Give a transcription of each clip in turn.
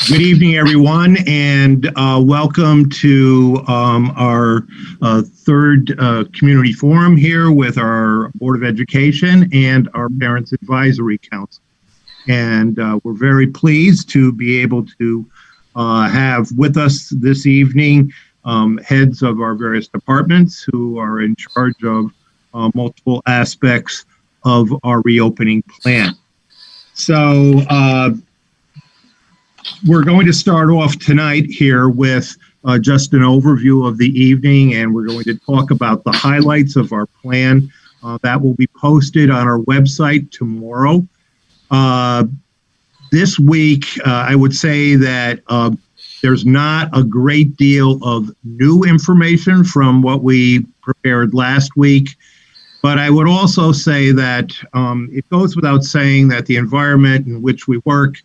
Good evening, everyone, and welcome to our third community forum here with our Board of Education and our Parents Advisory Council. And we're very pleased to be able to have with us this evening heads of our various departments who are in charge of multiple aspects of our reopening plan. So we're going to start off tonight here with just an overview of the evening, and we're going to talk about the highlights of our plan. That will be posted on our website tomorrow. This week, I would say that there's not a great deal of new information from what we prepared last week, but I would also say that it goes without saying that the environment in which we work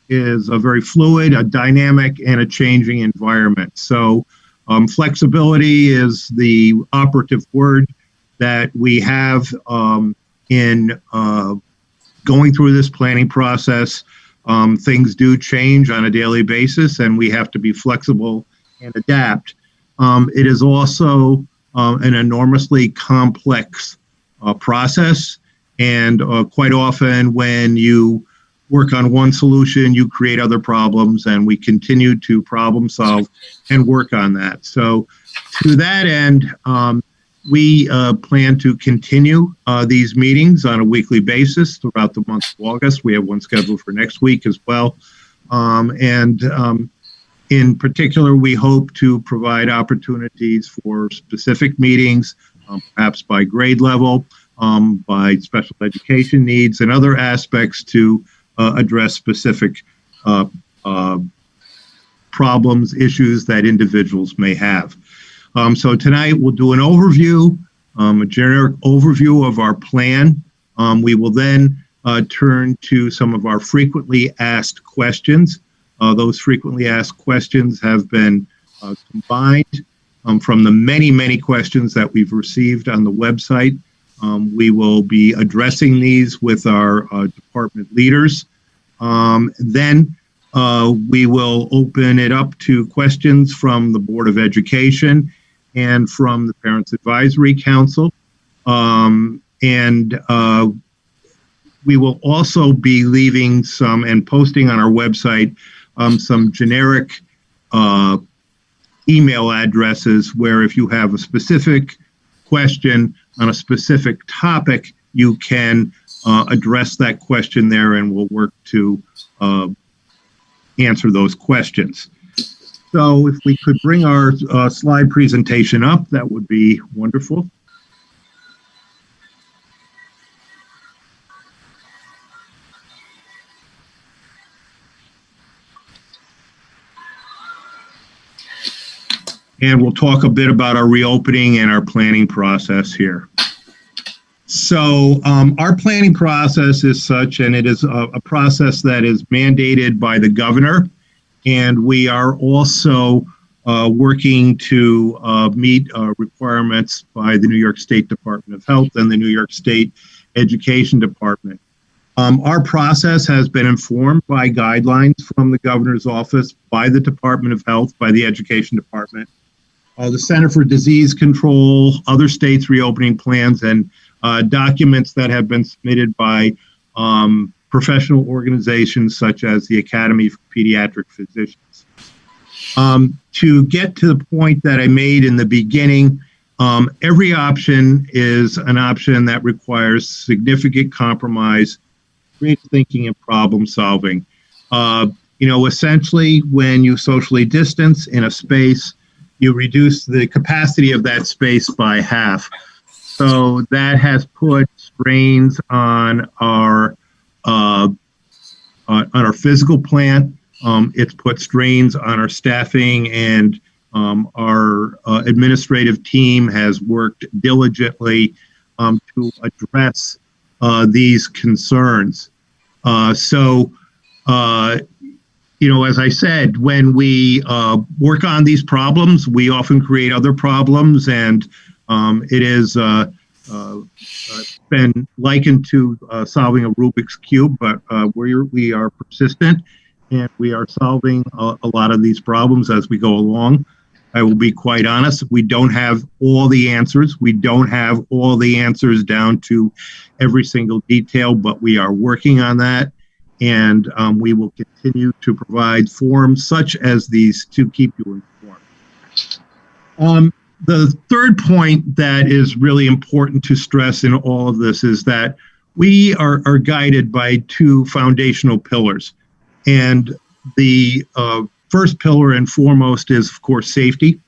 is a very fluid, a dynamic, and a changing environment. So flexibility is the operative word that we have in going through this planning process. Things do change on a daily basis, and we have to be flexible and adapt. It is also an enormously complex process, and quite often when you work on one solution, you create other problems, and we continue to problem solve and work on that. So to that end, we plan to continue these meetings on a weekly basis throughout the month of August. We have one scheduled for next week as well. In particular, we hope to provide opportunities for specific meetings, perhaps by grade level, by special education needs, and other aspects to address specific problems, issues that individuals may have. So tonight we'll do an overview, a generic overview of our plan. We will then turn to some of our frequently asked questions. Those frequently asked questions have been combined from the many, many questions that we've received on the website. We will be addressing these with our department leaders. Then we will open it up to questions from the Board of Education and from the Parents Advisory Council. We will also be leaving some and posting on our website some generic email addresses where if you have a specific question on a specific topic, you can address that question there, and we'll work to answer those questions. So if we could bring our slide presentation up, that would be wonderful. And we'll talk a bit about our reopening and our planning process here. So our planning process is such, and it is a process that is mandated by the governor, and we are also working to meet requirements by the New York State Department of Health and the New York State Education Department. Our process has been informed by guidelines from the governor's office, by the Department of Health, by the Education Department, the Center for Disease Control, other states' reopening plans, and documents that have been submitted by professional organizations such as the Academy for Pediatric Physicians. To get to the point that I made in the beginning, every option is an option that requires significant compromise, creative thinking, and problem solving. Essentially, when you socially distance in a space, you reduce the capacity of that space by half. So that has put strains on our physical plan. It's put strains on our staffing, and our administrative team has worked diligently to address these concerns. As I said, when we work on these problems, we often create other problems, and it is been likened to solving a Rubik's Cube, but we are persistent, and we are solving a lot of these problems as we go along. I will be quite honest, we don't have all the answers. We don't have all the answers down to every single detail, but we are working on that. And we will continue to provide forums such as these to keep you informed. The third point that is really important to stress in all of this is that we are guided by two foundational pillars. And the first pillar and foremost is, of course, safety.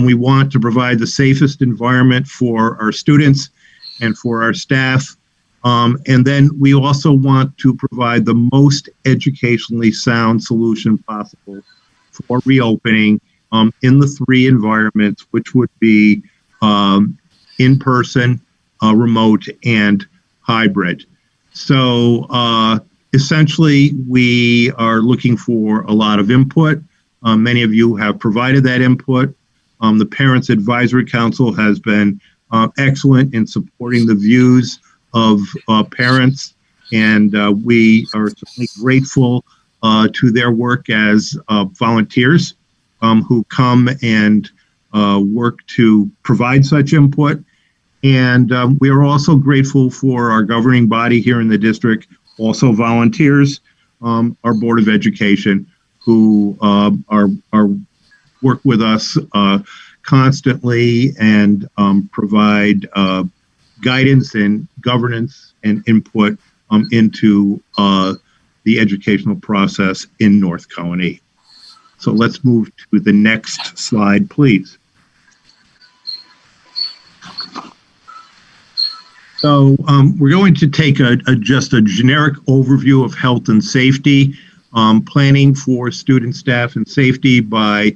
We want to provide the safest environment for our students and for our staff. And then we also want to provide the most educationally sound solution possible for reopening in the three environments, which would be in-person, remote, and hybrid. So essentially, we are looking for a lot of input. Many of you have provided that input. The Parents Advisory Council has been excellent in supporting the views of parents, and we are certainly grateful to their work as volunteers who come and work to provide such input. And we are also grateful for our governing body here in the district, also volunteers, our Board of Education, who are work with us constantly and provide guidance and governance and input into the educational process in North Colony. So let's move to the next slide, please. So we're going to take just a generic overview of health and safety, planning for student, staff, and safety by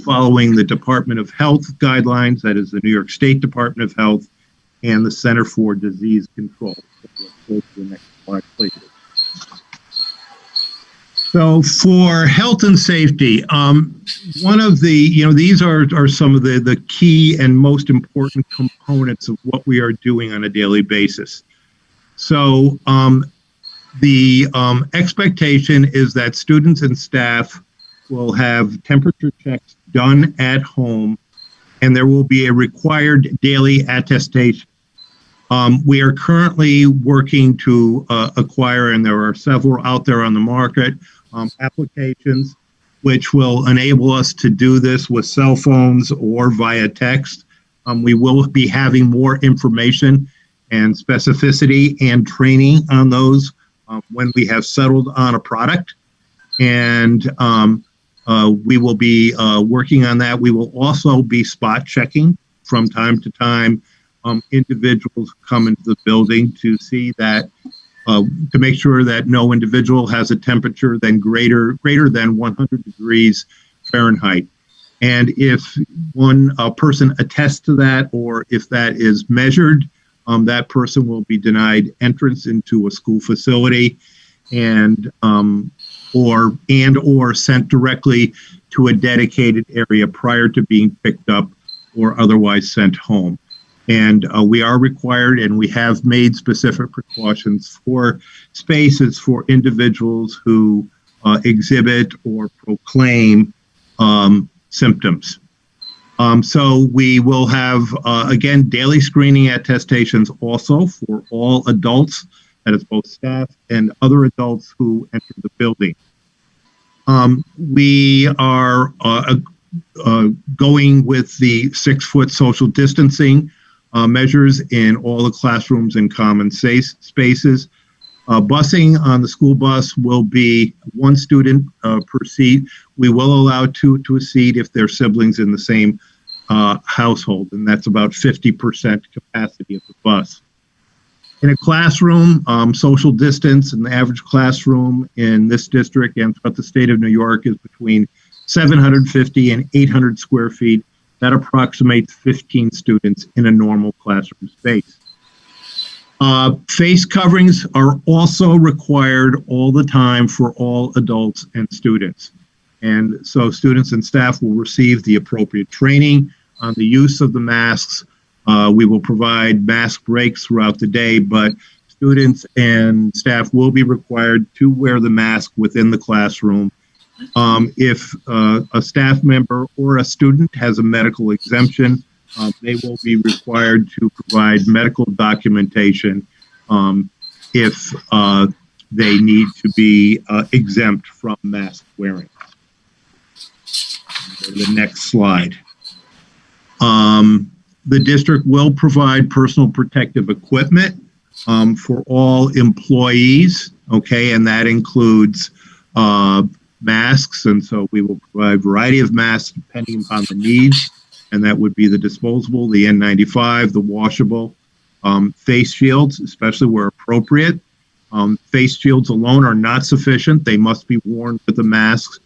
following the Department of Health guidelines, that is the New York State Department of Health, and the Center for Disease Control. So let's go to the next slide, please. So for health and safety, one of the, these are some of the key and most important components of what we are doing on a daily basis. So the expectation is that students and staff will have temperature checks done at home, and there will be a required daily attestation. We are currently working to acquire, and there are several out there on the market, applications which will enable us to do this with cell phones or via text. We will be having more information and specificity and training on those when we have settled on a product. And we will be working on that. We will also be spot checking from time to time individuals come into the building to see that to make sure that no individual has a temperature than greater than 100 degrees Fahrenheit. And if one person attests to that, or if that is measured, that person will be denied entrance into a school facility and or sent directly to a dedicated area prior to being picked up or otherwise sent home. And we are required, and we have made specific precautions for spaces for individuals who exhibit or proclaim symptoms. So we will have, again, daily screening attestations also for all adults, that is both staff and other adults who enter the building. We are going with the 6-foot social distancing measures in all the classrooms and common spaces. Busing on the school bus will be one student per seat. We will allow two to a seat if they're siblings in the same household, and that's about 50% capacity of the bus. In a classroom, social distance in the average classroom in this district and throughout the state of New York is between 750 and 800 square feet. That approximates 15 students in a normal classroom space. Face coverings are also required all the time for all adults and students. And so students and staff will receive the appropriate training on the use of the masks. We will provide mask breaks throughout the day, but students and staff will be required to wear the mask within the classroom. If a staff member or a student has a medical exemption, they will be required to provide medical documentation if they need to be exempt from mask wearing. Go to the next slide. The district will provide personal protective equipment for all employees, okay, and that includes masks, and so we will provide a variety of masks depending upon the needs, and that would be the disposable, the N95, the washable, face shields, especially where appropriate. Face shields alone are not sufficient. They must be worn with the masks.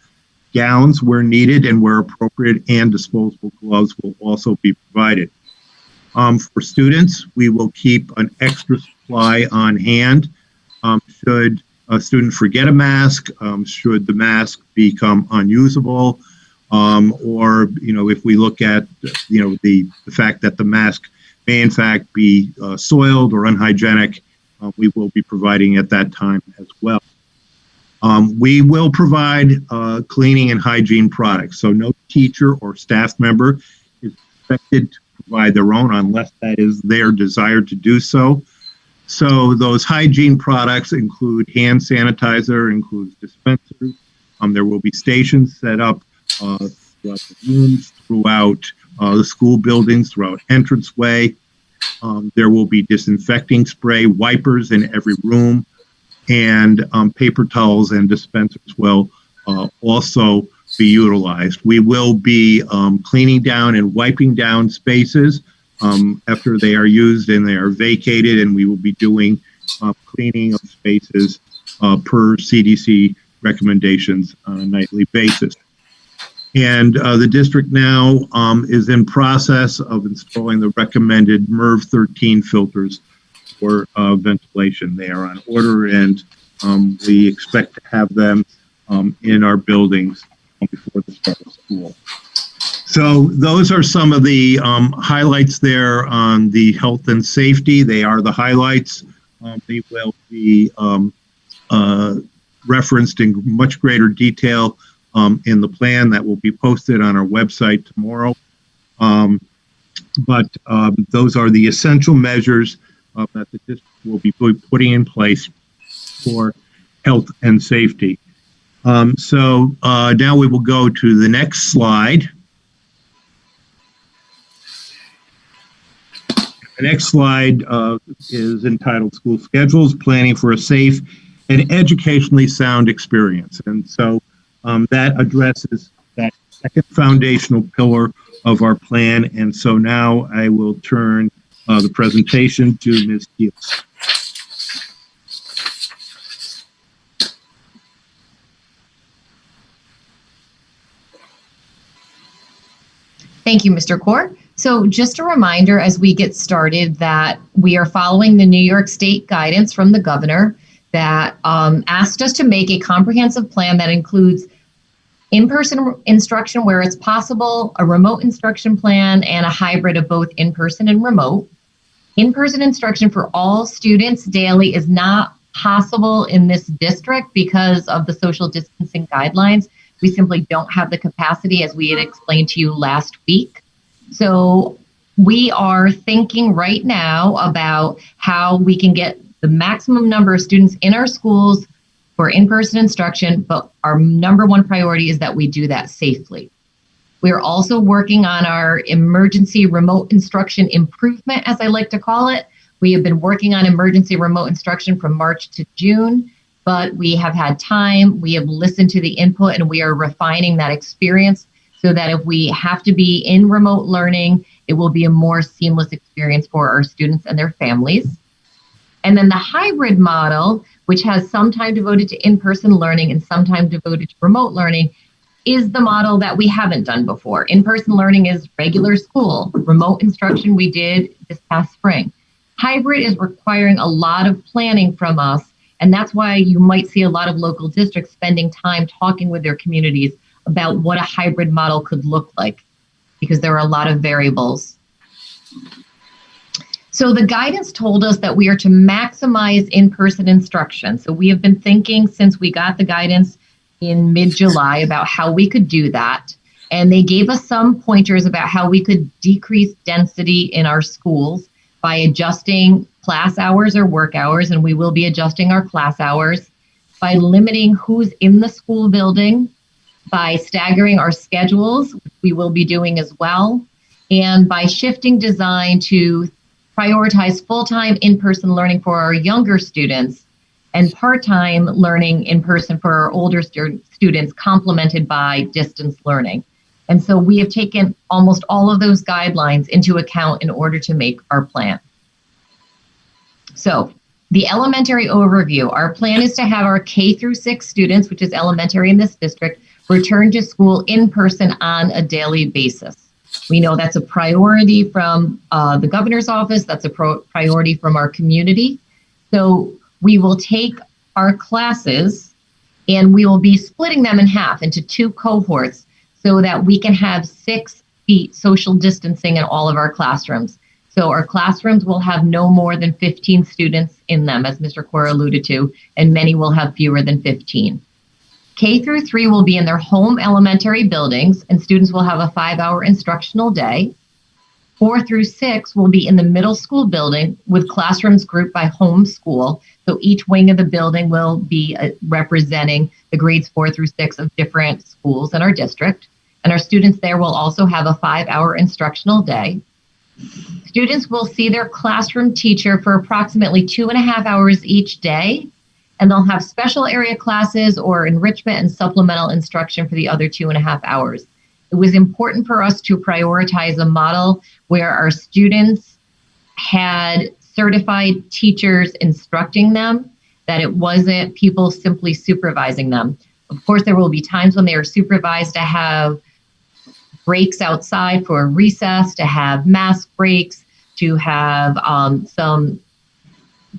Gowns where needed and where appropriate, and disposable gloves will also be provided. For students, we will keep an extra supply on hand. Should a student forget a mask, should the mask become unusable, or, if we look at, the fact that the mask may in fact be soiled or unhygienic, we will be providing at that time as well. We will provide cleaning and hygiene products, so no teacher or staff member is expected to provide their own unless that is their desire to do so. So those hygiene products include hand sanitizer, includes dispensers. There will be stations set up throughout the rooms, throughout the school buildings, throughout entranceway. There will be disinfecting spray, wipers in every room, and paper towels and dispensers will also be utilized. We will be cleaning down and wiping down spaces after they are used and they are vacated, and we will be doing cleaning of spaces per CDC recommendations on a nightly basis. And the district now is in process of installing the recommended MERV 13 filters for ventilation. They are on order, and we expect to have them in our buildings before the start of school. So those are some of the highlights there on the health and safety. They are the highlights. They will be referenced in much greater detail in the plan that will be posted on our website tomorrow. But those are the essential measures that the district will be putting in place for health and safety. So now we will go to the next slide. The next slide is entitled School Schedules, Planning for a Safe and Educationally Sound Experience. And so that addresses that second foundational pillar of our plan. And so now I will turn the presentation to Ms. Keels. Thank you, Mr. Kaur. So just a reminder as we get started that we are following the New York State guidance from the governor that asked us to make a comprehensive plan that includes in-person instruction where it's possible, a remote instruction plan, and a hybrid of both in-person and remote. In-person instruction for all students daily is not possible in this district because of the social distancing guidelines. We simply don't have the capacity, as we had explained to you last week. So we are thinking right now about how we can get the maximum number of students in our schools for in-person instruction, but our number one priority is that we do that safely. We are also working on our emergency remote instruction improvement, as I like to call it. We have been working on emergency remote instruction from March to June, but we have had time, we have listened to the input, and we are refining that experience so that if we have to be in remote learning, it will be a more seamless experience for our students and their families. And then the hybrid model, which has some time devoted to in-person learning and some time devoted to remote learning, is the model that we haven't done before. In-person learning is regular school. Remote instruction we did this past spring. Hybrid is requiring a lot of planning from us, and that's why you might see a lot of local districts spending time talking with their communities about what a hybrid model could look like, because there are a lot of variables. So the guidance told us that we are to maximize in-person instruction. So we have been thinking since we got the guidance in mid-July about how we could do that. And they gave us some pointers about how we could decrease density in our schools by adjusting class hours or work hours, and we will be adjusting our class hours, by limiting who's in the school building, by staggering our schedules, which we will be doing as well, and by shifting design to prioritize full-time in-person learning for our younger students and part-time learning in person for our older students, complemented by distance learning. And so we have taken almost all of those guidelines into account in order to make our plan. So the elementary overview, our plan is to have our K through 6 students, which is elementary in this district, return to school in person on a daily basis. We know that's a priority from the governor's office. That's a priority from our community. So we will take our classes and we will be splitting them in half into 2 cohorts so that we can have 6 feet social distancing in all of our classrooms. So our classrooms will have no more than 15 students in them, as Mr. Kaur alluded to, and many will have fewer than 15. K through 3 will be in their home elementary buildings, and students will have a 5-hour instructional day. 4 through 6 will be in the middle school building with classrooms grouped by home school. So each wing of the building will be representing the grades 4 through 6 of different schools in our district. And our students there will also have a 5-hour instructional day. Students will see their classroom teacher for approximately 2.5 hours each day, and they'll have special area classes or enrichment and supplemental instruction for the other 2.5 hours. It was important for us to prioritize a model where our students had certified teachers instructing them, that it wasn't people simply supervising them. Of course, there will be times when they are supervised to have breaks outside for recess, to have mask breaks, to have some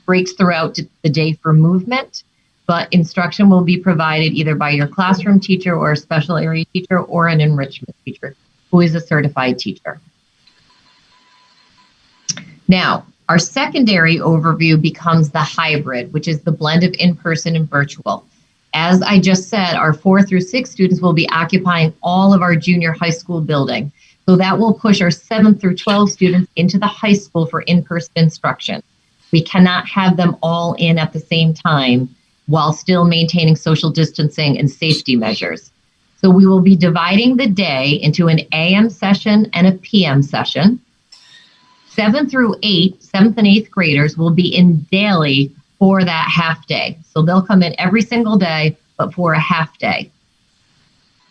breaks throughout the day for movement, but instruction will be provided either by your classroom teacher or a special area teacher or an enrichment teacher who is a certified teacher. Now, our secondary overview becomes the hybrid, which is the blend of in-person and virtual. As I just said, our 4 through 6 students will be occupying all of our junior high school building. So that will push our 7 through 12 students into the high school for in-person instruction. We cannot have them all in at the same time while still maintaining social distancing and safety measures. So we will be dividing the day into an AM session and a PM session. 7th through 8th, 7th and 8th graders will be in daily for that half day. So they'll come in every single day, but for a half day.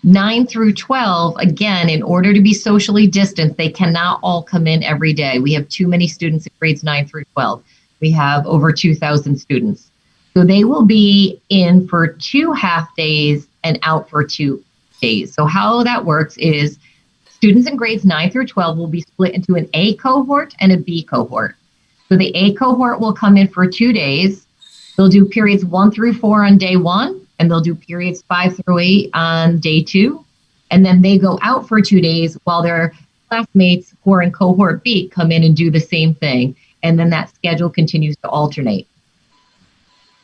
9 through 12, again, in order to be socially distanced, they cannot all come in every day. We have too many students in grades 9 through 12. We have over 2,000 students. So they will be in for 2 half days and out for 2 days. So how that works is students in grades 9 through 12 will be split into an A cohort and a B cohort. So the A cohort will come in for 2 days. They'll do periods 1 through 4 on day 1, and they'll do periods 5 through 8 on day 2. And then they go out for 2 days while their classmates who are in cohort B come in and do the same thing. And then that schedule continues to alternate.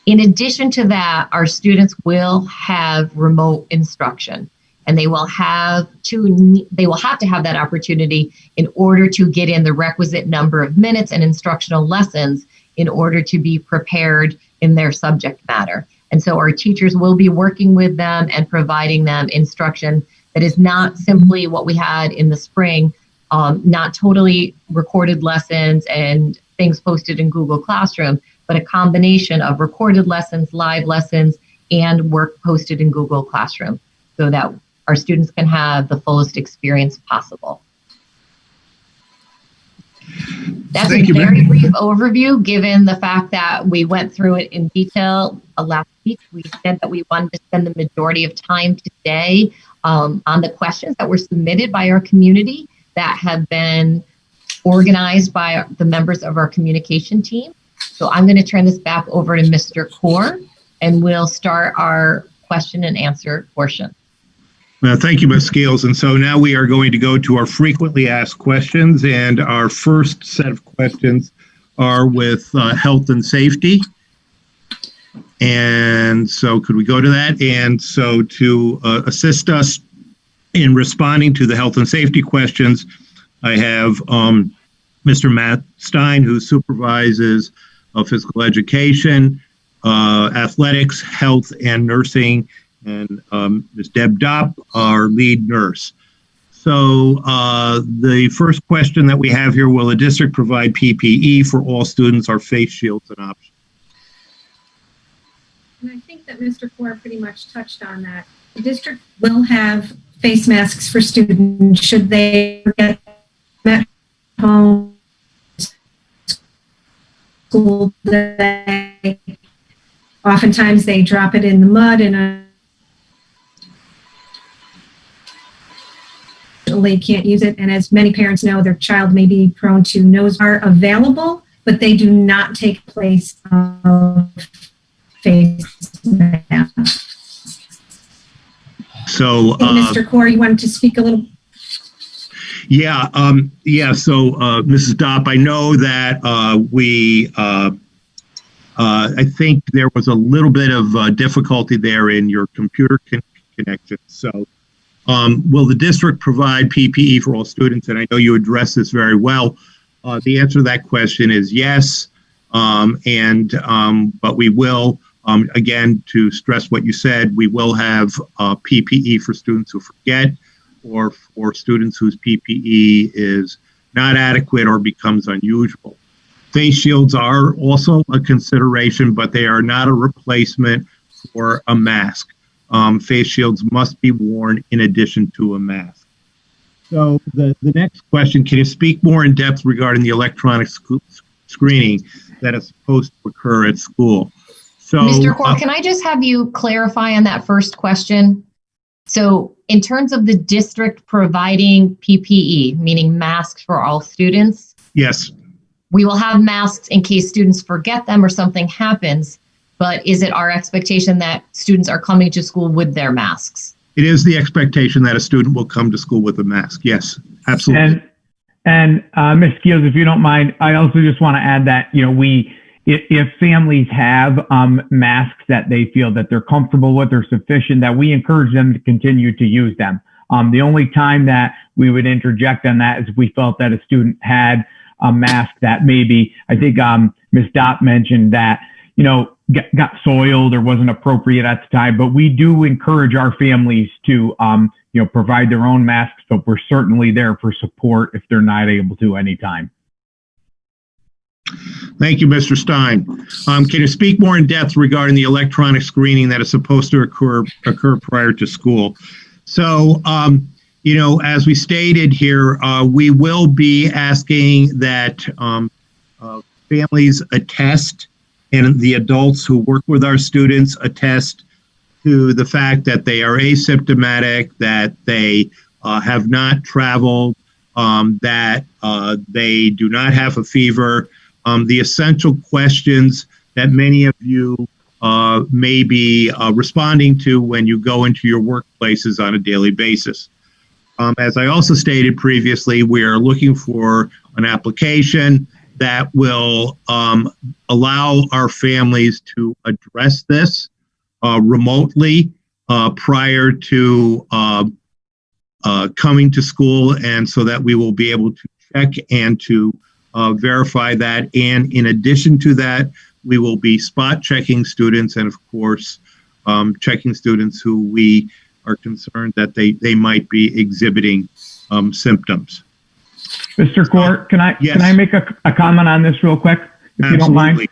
In addition to that, our students will have remote instruction, and they will have to have that opportunity in order to get in the requisite number of minutes and instructional lessons in order to be prepared in their subject matter. And so our teachers will be working with them and providing them instruction that is not simply what we had in the spring, not totally recorded lessons and things posted in Google Classroom, but a combination of recorded lessons, live lessons, and work posted in Google Classroom so that our students can have the fullest experience possible. That's a very brief overview, given the fact that we went through it in detail last week. We said that we wanted to spend the majority of time today on the questions that were submitted by our community that have been organized by the members of our communication team. So I'm going to turn this back over to Mr. Kaur, and we'll start our question and answer portion. Thank you, Ms. Scales. And so now we are going to go to our frequently asked questions. And our first set of questions are with health and safety. And so could we go to that? And so to assist us in responding to the health and safety questions, I have Mr. Matt Stein, who supervises physical education, athletics, health, and nursing, and Ms. Deb Dopp, our lead nurse. So the first question that we have here, will the district provide PPE for all students? Are face shields an option? And I think that Mr. Ford pretty much touched on that. The district will have face masks for students should they get them at home, school day. Oftentimes they drop it in the mud and they can't use it. And as many parents know, their child may be prone to nose are available, but they do not take place of face masks. So, Mr. Corr, you wanted to speak a little? Yeah. So, Mrs. Dopp, I know that I think there was a little bit of difficulty there in your computer connection. So, will the district provide PPE for all students? And I know you addressed this very well. The answer to that question is yes. But we will. Again, to stress what you said, we will have PPE for students who forget or for students whose PPE is not adequate or becomes unusual. Face shields are also a consideration, but they are not a replacement for a mask. Face shields must be worn in addition to a mask. So the next question, can you speak more in depth regarding the electronic screening that is supposed to occur at school? So, Mr. Corr, can I just have you clarify on that first question? So in terms of the district providing PPE, meaning masks for all students? Yes. We will have masks in case students forget them or something happens, but is it our expectation that students are coming to school with their masks? It is the expectation that a student will come to school with a mask. Yes, absolutely. And Ms. Keels, if you don't mind, I also just want to add that, if families have masks that they feel that they're comfortable with or sufficient, that we encourage them to continue to use them. The only time that we would interject on that is if we felt that a student had a mask that maybe, I think Ms. Dopp mentioned that, got soiled or wasn't appropriate at the time, but we do encourage our families to, provide their own masks, but we're certainly there for support if they're not able to anytime. Thank you, Mr. Stein. Can you speak more in depth regarding the electronic screening that is supposed to occur prior to school? So, as we stated here, we will be asking that families attest, and the adults who work with our students attest to the fact that they are asymptomatic, that they have not traveled, that they do not have a fever. The essential questions that many of you may be responding to when you go into your workplaces on a daily basis. As I also stated previously, we are looking for an application that will allow our families to address this remotely prior to coming to school, and so that we will be able to check and to verify that. And in addition to that, we will be spot checking students, and of course, checking students who we are concerned that they might be exhibiting symptoms. Mr. Corr, can I make a comment on this real quick, if you don't mind?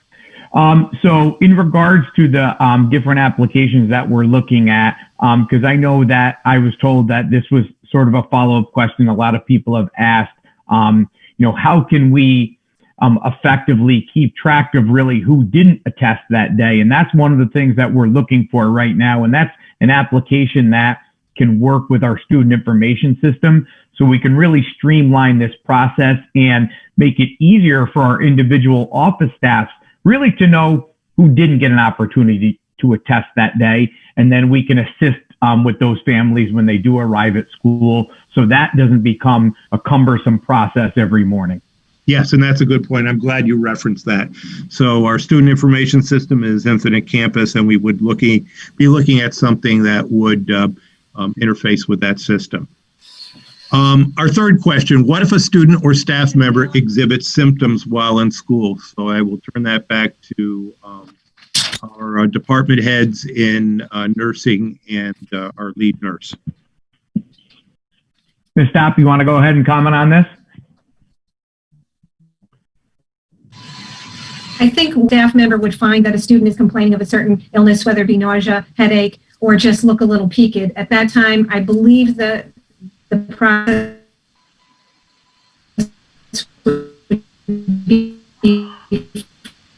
So in regards to the different applications that we're looking at, because I know that I was told that this was sort of a follow-up question a lot of people have asked, how can we effectively keep track of really who didn't attest that day? And that's one of the things that we're looking for right now. And that's an application that can work with our student information system, so we can really streamline this process and make it easier for our individual office staffs really to know who didn't get an opportunity to attest that day. And then we can assist with those families when they do arrive at school, so that doesn't become a cumbersome process every morning. Yes, and that's a good point. I'm glad you referenced that. So our student information system is Infinite Campus, and we would be looking at something that would interface with that system. Our third question, what if a student or staff member exhibits symptoms while in school? So I will turn that back to our department heads in nursing and our lead nurse. Ms. Dopp, you want to go ahead and comment on this? I think a staff member would find that a student is complaining of a certain illness, whether it be nausea, headache, or just look a little peaked. At that time, I believe the process would be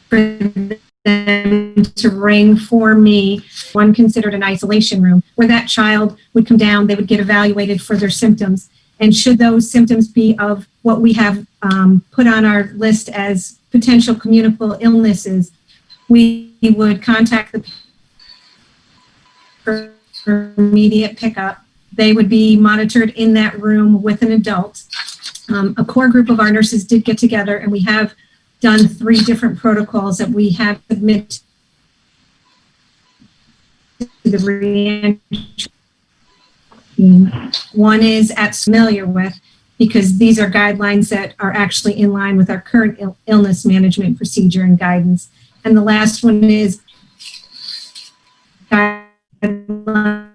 for them to ring for me one considered an isolation room, where that child would come down, they would get evaluated for their symptoms. And should those symptoms be of what we have put on our list as potential communicable illnesses, we would contact the for immediate pickup. They would be monitored in that room with an adult. A core group of our nurses did get together, and we have done 3 different protocols that we have submitted to the reentry. One is familiar with, because these are guidelines that are actually in line with our current illness management procedure and guidance. And the last one is guidelines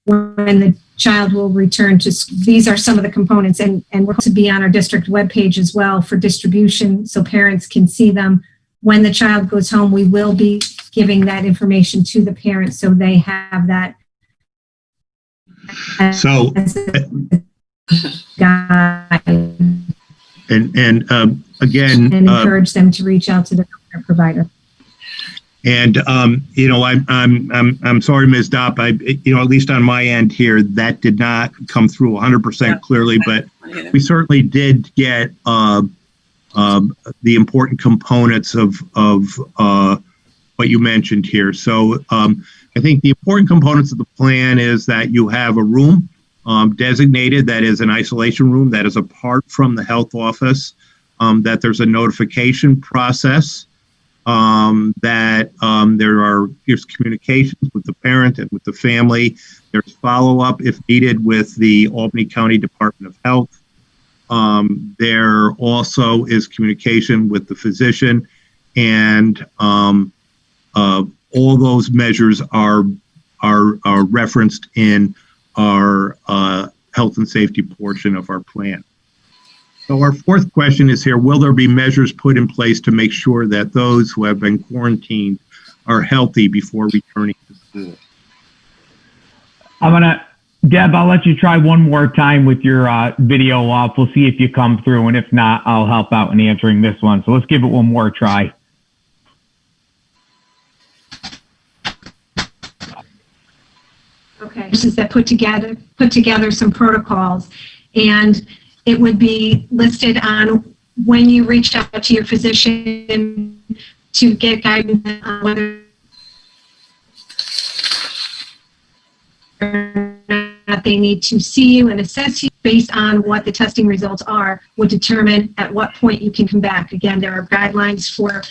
when the child will return to school. These are some of the components, and we're to be on our district webpage as well for distribution so parents can see them. When the child goes home, we will be giving that information to the parents so they have that. So, again, and encourage them to reach out to the healthcare provider. And I'm sorry, Ms. Dopp. At least on my end here, that did not come through 100% clearly, but we certainly did get the important components of what you mentioned here. So I think the important components of the plan is that you have a room designated that is an isolation room that is apart from the health office, that there's a notification process, that there's communications with the parent and with the family. There's follow-up if needed with the Albany County Department of Health. There also is communication with the physician, and all those measures are referenced in our health and safety portion of our plan. So our fourth question is here, will there be measures put in place to make sure that those who have been quarantined are healthy before returning to school? Deb, I'll let you try one more time with your video off. We'll see if you come through, and if not, I'll help out in answering this one. So let's give it one more try. Okay, this is that put together some protocols, and it would be listed on when you reach out to your physician to get guidance on whether or not they need to see you and assess you based on what the testing results are, would determine at what point you can come back. Again, there are guidelines for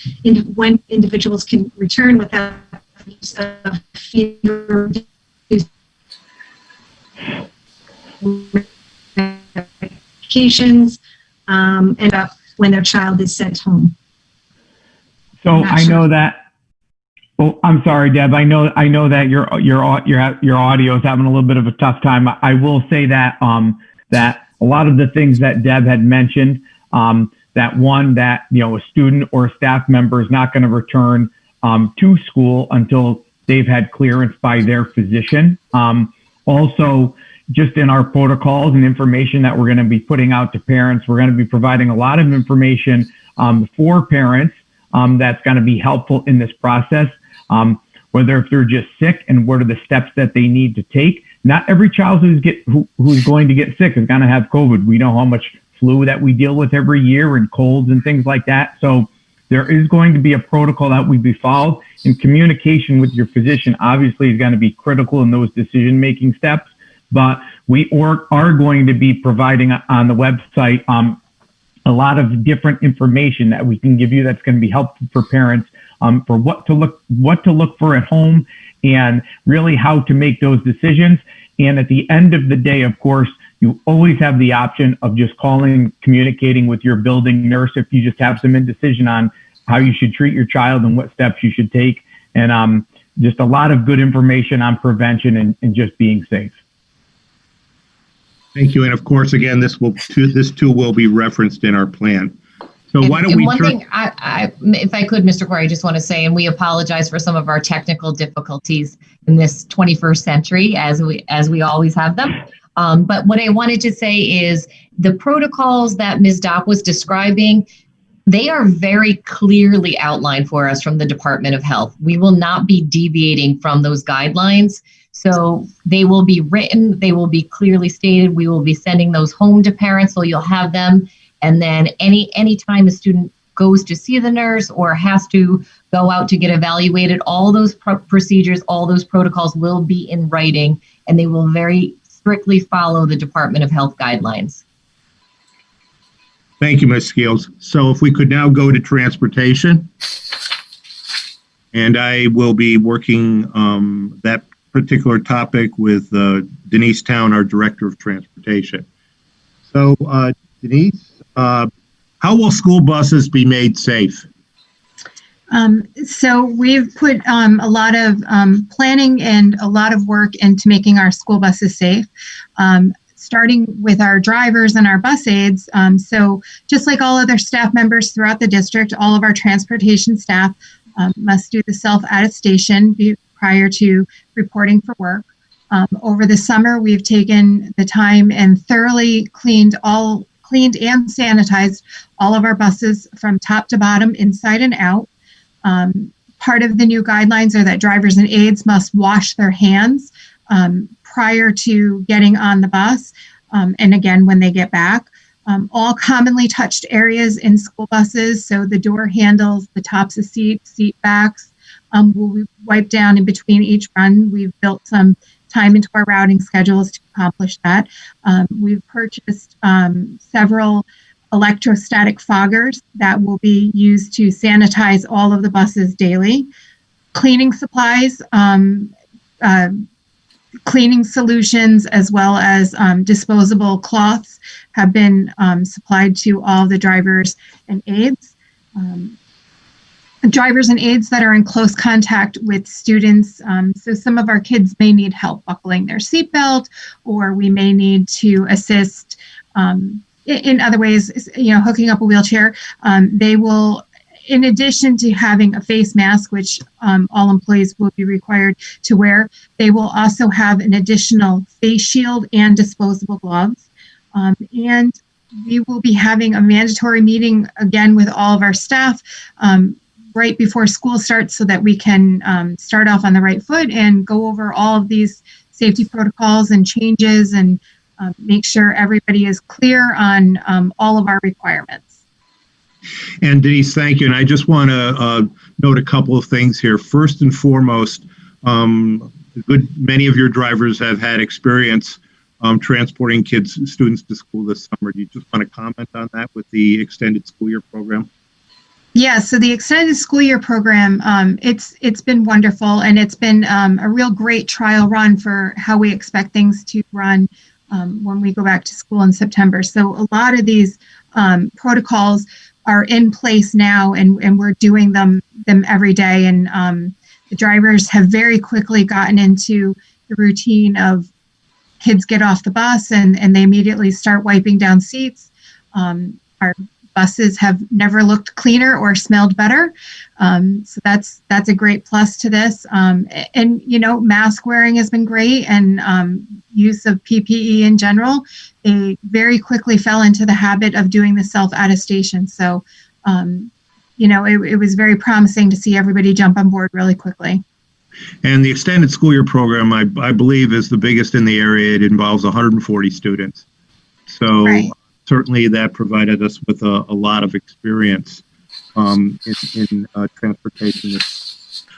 when individuals can return without use of fever medications, and up when their child is sent home. So I know that. Oh, I'm sorry, Deb. I know that your audio is having a little bit of a tough time. I will say that that a lot of the things that Deb had mentioned, that a student or a staff member is not going to return to school until they've had clearance by their physician. Also, just in our protocols and information that we're going to be putting out to parents, we're going to be providing a lot of information for parents that's going to be helpful in this process, whether if they're just sick and what are the steps that they need to take. Not every child who's going to get sick is going to have COVID. We know how much flu that we deal with every year and colds and things like that. So there is going to be a protocol that will be followed, and communication with your physician obviously is going to be critical in those decision-making steps. But we are going to be providing on the website a lot of different information that we can give you that's going to be helpful for parents for what to look for at home and really how to make those decisions. And at the end of the day, of course, you always have the option of just calling, communicating with your building nurse if you just have some indecision on how you should treat your child and what steps you should take. And just a lot of good information on prevention and just being safe. Thank you. And of course, again, this too will be referenced in our plan. So why don't we? One thing, if I could, Mr. Corey, I just want to say, and we apologize for some of our technical difficulties in this 21st century, as we always have them. But what I wanted to say is the protocols that Ms. Dopp was describing, they are very clearly outlined for us from the Department of Health. We will not be deviating from those guidelines. So they will be written, they will be clearly stated. We will be sending those home to parents, so you'll have them. And then any time a student goes to see the nurse or has to go out to get evaluated, all those procedures, all those protocols will be in writing, and they will very strictly follow the Department of Health guidelines. Thank you, Ms. Skeels. So if we could now go to transportation, and I will be working that particular topic with Denise Towne, our Director of Transportation. So Denise, how will school buses be made safe? So we've put a lot of planning and a lot of work into making our school buses safe, starting with our drivers and our bus aides. So just like all other staff members throughout the district, all of our transportation staff must do the self-attestation prior to reporting for work. Over the summer, we've taken the time and thoroughly cleaned and sanitized all of our buses from top to bottom, inside and out. Part of the new guidelines are that drivers and aides must wash their hands prior to getting on the bus, and again when they get back. All commonly touched areas in school buses, so the door handles, the tops of seats, seat backs, will be wiped down in between each run. We've built some time into our routing schedules to accomplish that. We've purchased several electrostatic foggers that will be used to sanitize all of the buses daily. Cleaning supplies, cleaning solutions, as well as disposable cloths have been supplied to all the drivers and aides. Drivers and aides that are in close contact with students. So some of our kids may need help buckling their seatbelt, or we may need to assist in other ways, hooking up a wheelchair. They will, in addition to having a face mask, which all employees will be required to wear, they will also have an additional face shield and disposable gloves. And we will be having a mandatory meeting again with all of our staff right before school starts, so that we can start off on the right foot and go over all of these safety protocols and changes, and make sure everybody is clear on all of our requirements. And Denise, thank you. And I just want to note a couple of things here. First and foremost, many of your drivers have had experience transporting students to school this summer. Do you just want to comment on that with the extended school year program? Yeah, so the extended school year program, it's been wonderful, and it's been a real great trial run for how we expect things to run when we go back to school in September. So a lot of these protocols are in place now, and we're doing them every day. And the drivers have very quickly gotten into the routine of kids get off the bus and they immediately start wiping down seats. Our buses have never looked cleaner or smelled better. So that's a great plus to this. And, mask wearing has been great, and use of PPE in general. They very quickly fell into the habit of doing the self-attestation. So, it was very promising to see everybody jump on board really quickly. And the extended school year program, I believe, is the biggest in the area. It involves 140 students. So right. Certainly that provided us with a lot of experience in transportation.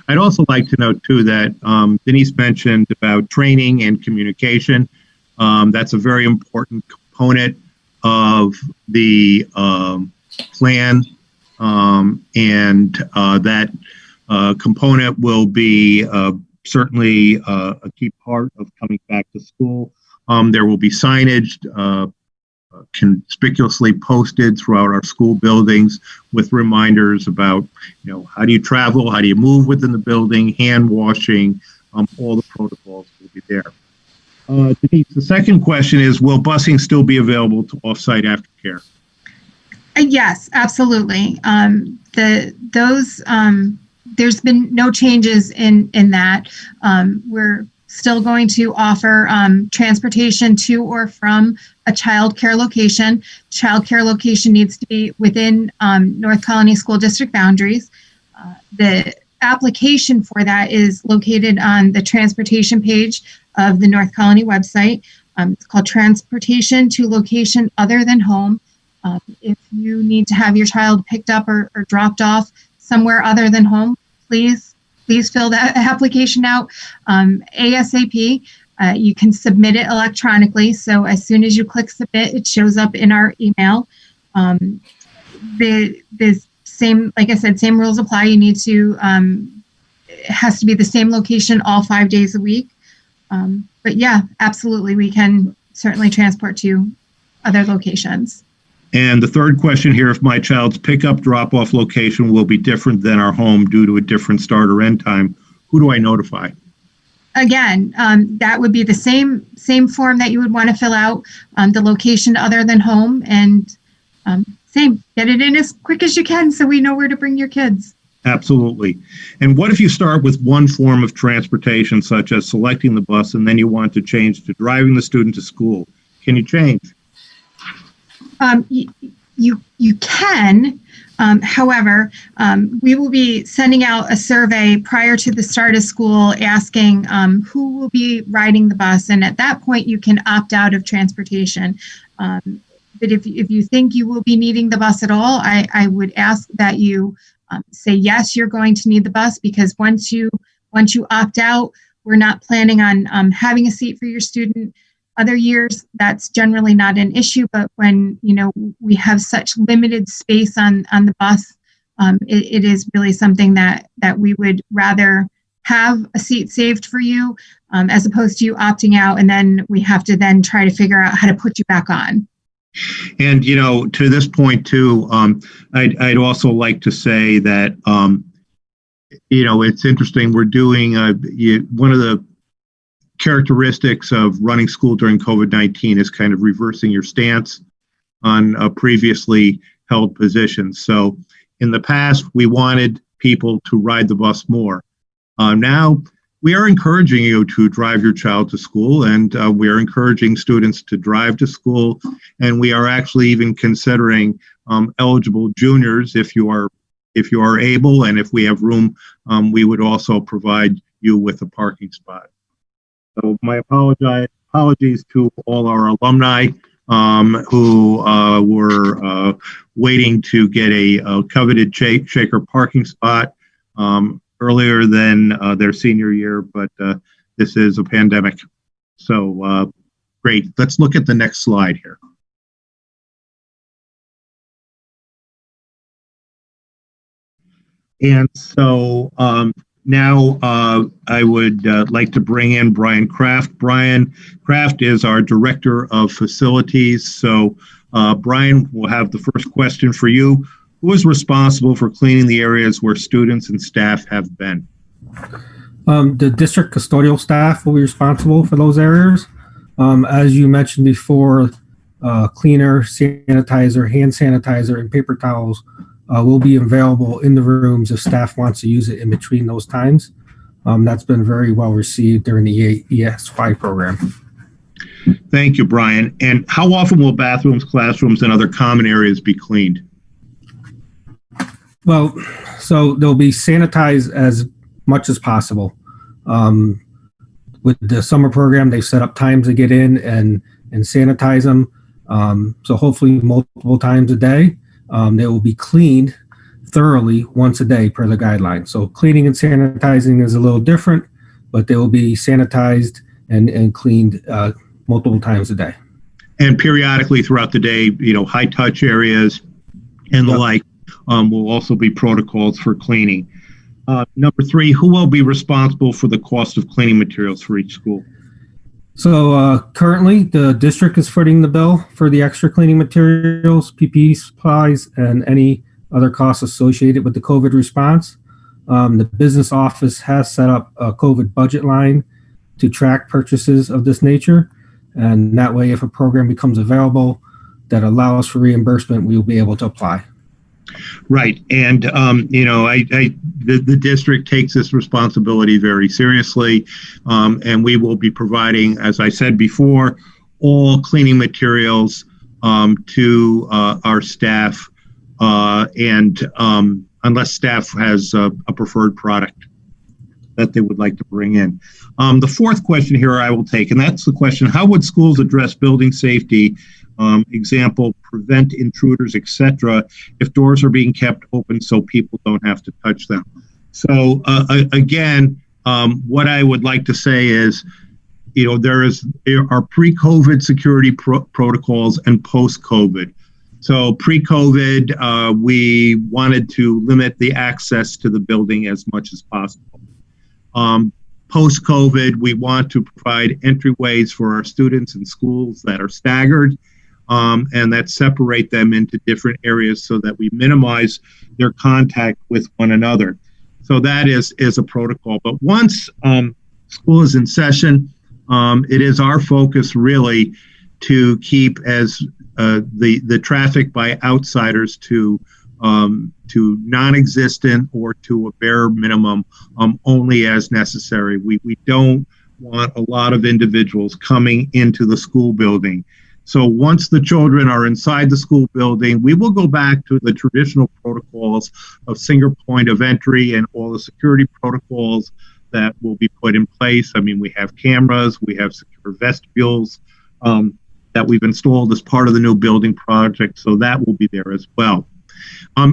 I'd also like to note, too, that Denise mentioned about training and communication. That's a very important component of the plan, and that component will be certainly a key part of coming back to school. There will be signage conspicuously posted throughout our school buildings with reminders about, how do you travel, how do you move within the building, hand washing, all the protocols will be there. Denise, the second question is, will busing still be available to off-site aftercare? Yes, absolutely. There's been no changes in that. We're still going to offer transportation to or from a child care location. Child care location needs to be within North Colony School District boundaries. The application for that is located on the transportation page of the North Colony website. It's called Transportation to Location Other Than Home. If you need to have your child picked up or dropped off somewhere other than home, please fill that application out ASAP. You can submit it electronically. So as soon as you click submit, it shows up in our email. The same, like I said, same rules apply. You need to, it has to be the same location all 5 days a week. But yeah, absolutely. We can certainly transport to other locations. And the third question here, if my child's pickup drop-off location will be different than our home due to a different start or end time, who do I notify? Again, that would be the same form that you would want to fill out, the location other than home, and same, get it in as quick as you can so we know where to bring your kids. Absolutely. And what if you start with one form of transportation, such as selecting the bus, and then you want to change to driving the student to school? Can you change? You can, however, we will be sending out a survey prior to the start of school asking who will be riding the bus, and at that point you can opt out of transportation. But if you think you will be needing the bus at all, I would ask that you say yes, you're going to need the bus, because once you opt out, we're not planning on having a seat for your student. Other years, that's generally not an issue, but when we have such limited space on the bus, it is really something that we would rather have a seat saved for you, as opposed to you opting out, and then we have to then try to figure out how to put you back on. And to this point too, I'd also like to say that it's interesting. We're doing one of the characteristics of running school during COVID-19 is kind of reversing your stance on previously held positions. So in the past, we wanted people to ride the bus more. Now we are encouraging you to drive your child to school, and we are encouraging students to drive to school. And we are actually even considering eligible juniors, if you are able, and if we have room, we would also provide you with a parking spot. So my apologies to all our alumni who were waiting to get a coveted Shaker parking spot earlier than their senior year, but this is a pandemic. So great. Let's look at the next slide here. And so now I would like to bring in Brian Kraft. Brian Kraft is our Director of Facilities. So Brian, we'll have the first question for you. Who is responsible for cleaning the areas where students and staff have been? The district custodial staff will be responsible for those areas. As you mentioned before, cleaner, sanitizer, hand sanitizer, and paper towels will be available in the rooms if staff wants to use it in between those times. That's been very well received during the ESY program. Thank you, Brian. And how often will bathrooms, classrooms, and other common areas be cleaned? Well, so they'll be sanitized as much as possible. With the summer program, they've set up times to get in and sanitize them. So hopefully multiple times a day. They will be cleaned thoroughly once a day per the guidelines. So cleaning and sanitizing is a little different, but they will be sanitized and cleaned multiple times a day. And periodically throughout the day, high touch areas and the like will also be protocols for cleaning. Number 3, who will be responsible for the cost of cleaning materials for each school? So currently, the district is footing the bill for the extra cleaning materials, PPE supplies, and any other costs associated with the COVID response. The business office has set up a COVID budget line to track purchases of this nature. And that way, if a program becomes available that allows for reimbursement, we will be able to apply. Right. And, the district takes this responsibility very seriously. And we will be providing, as I said before, all cleaning materials to our staff. And unless staff has a preferred product that they would like to bring in. The 4th question here I will take, and that's the question, how would schools address building safety, example, prevent intruders, etc., if doors are being kept open so people don't have to touch them? So again, what I would like to say is, there are pre-COVID security protocols and post-COVID. So pre-COVID, we wanted to limit the access to the building as much as possible. Post-COVID, we want to provide entryways for our students in schools that are staggered and that separate them into different areas so that we minimize their contact with one another. So that is a protocol. But once school is in session, it is our focus really to keep as the traffic by outsiders to non-existent or to a bare minimum, only as necessary. We don't want a lot of individuals coming into the school building. So once the children are inside the school building, we will go back to the traditional protocols of single point of entry and all the security protocols that will be put in place. I mean, we have cameras, we have secure vestibules that we've installed as part of the new building project, so that will be there as well.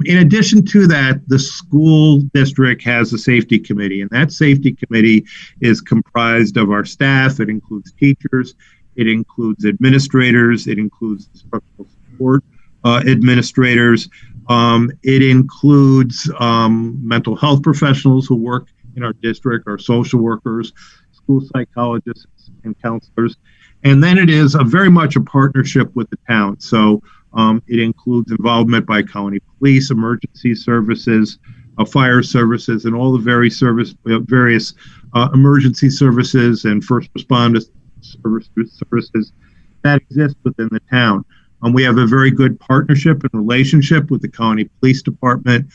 In addition to that, the school district has a safety committee, and that safety committee is comprised of our staff. It includes teachers, it includes administrators, it includes instructional support administrators, it includes mental health professionals who work in our district, our social workers, school psychologists, and counselors. And then it is very much a partnership with the town. So it includes involvement by county police, emergency services, fire services, and all the various emergency services and first responders services that exist within the town. We have a very good partnership and relationship with the county police department.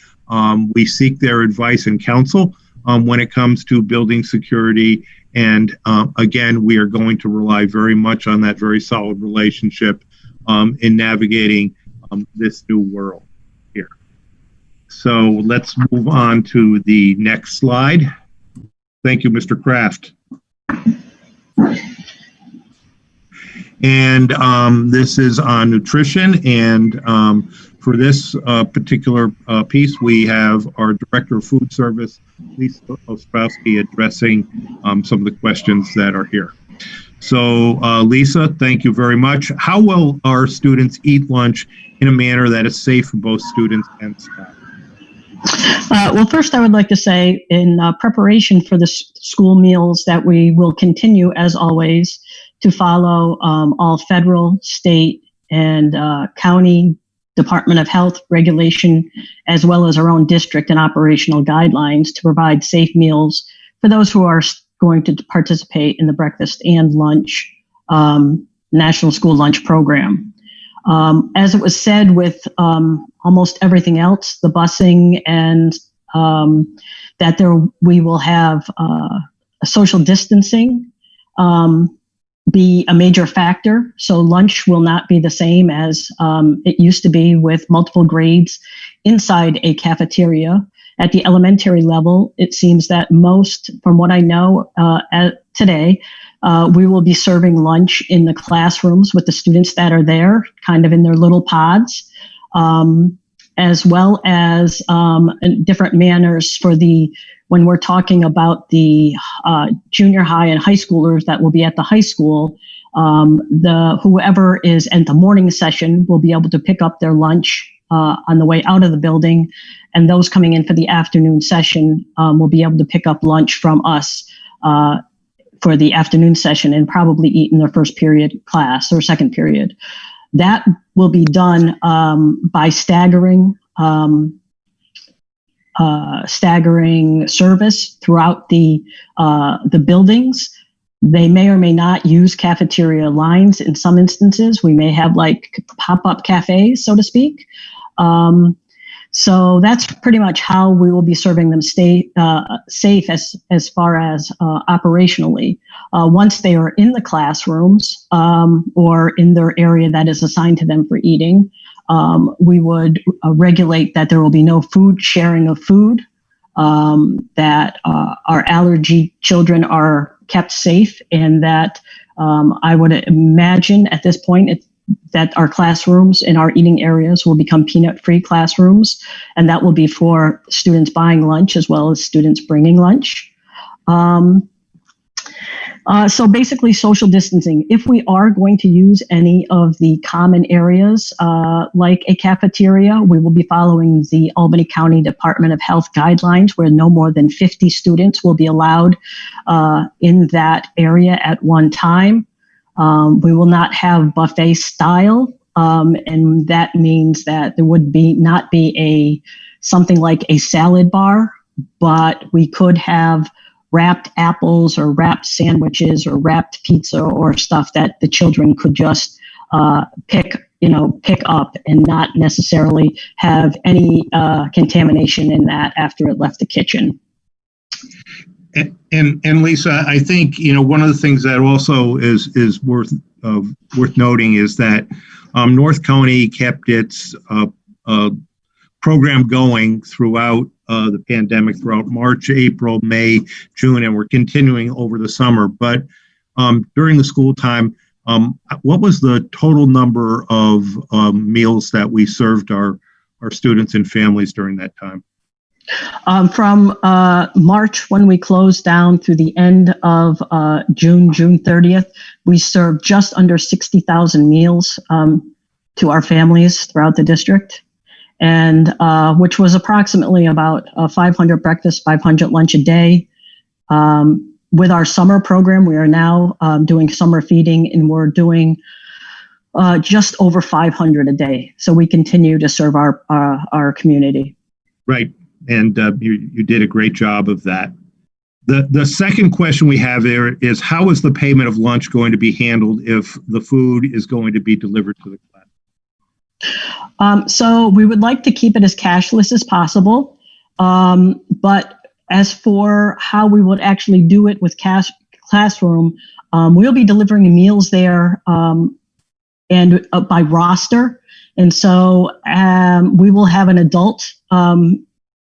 We seek their advice and counsel when it comes to building security. And again, we are going to rely very much on that very solid relationship in navigating this new world here. So let's move on to the next slide. Thank you, Mr. Kraft. And this is on nutrition. And for this particular piece, we have our Director of Food Service, Lisa Ostrowski, addressing some of the questions that are here. So, Lisa, thank you very much. How will our students eat lunch in a manner that is safe for both students and staff? Well, first, I would like to say in preparation for the school meals that we will continue, as always, to follow all federal, state, and county Department of Health regulation, as well as our own district and operational guidelines to provide safe meals for those who are going to participate in the breakfast and lunch National School Lunch Program. As it was said with almost everything else, the busing and that we will have a social distancing be a major factor. So lunch will not be the same as it used to be with multiple grades inside a cafeteria. At the elementary level, it seems that most, from what I know today, we will be serving lunch in the classrooms with the students that are there, kind of in their little pods, as well as different manners for when we're talking about the junior high and high schoolers that will be at the high school, Whoever is at the morning session will be able to pick up their lunch on the way out of the building, and those coming in for the afternoon session will be able to pick up lunch from us for the afternoon session and probably eat in their first period class or second period. That will be done by staggering service throughout the buildings. They may or may not use cafeteria lines. In some instances, we may have like pop-up cafes, so to speak. So that's pretty much how we will be serving them safe as far as operationally. Once they are in the classrooms or in their area that is assigned to them for eating, we would regulate that there will be no food sharing of food, that our allergy children are kept safe, and that I would imagine at this point that our classrooms in our eating areas will become peanut-free classrooms, and that will be for students buying lunch as well as students bringing lunch. So basically social distancing. If we are going to use any of the common areas like a cafeteria, we will be following the Albany County Department of Health guidelines where no more than 50 students will be allowed in that area at one time. We will not have buffet style, and that means that there would not be something like a salad bar, but we could have wrapped apples or wrapped sandwiches or wrapped pizza or stuff that the children could just pick up and not necessarily have any contamination in that after it left the kitchen. And Lisa, I think one of the things that also is worth noting is that North County kept its program going throughout the pandemic, throughout March, April, May, June, and we're continuing over the summer. But during the school time, what was the total number of meals that we served our students and families during that time? From March, when we closed down, through the end of June 30th, we served just under 60,000 meals to our families throughout the district, and which was approximately about 500 breakfast, 500 lunch a day. With our summer program, we are now doing summer feeding, and we're doing just over 500 a day. So we continue to serve our community. Right. And you did a great job of that. The second question we have there is, how is the payment of lunch going to be handled if the food is going to be delivered to the class? So we would like to keep it as cashless as possible. But as for how we would actually do it with classroom, we'll be delivering meals there and by roster. And so we will have an adult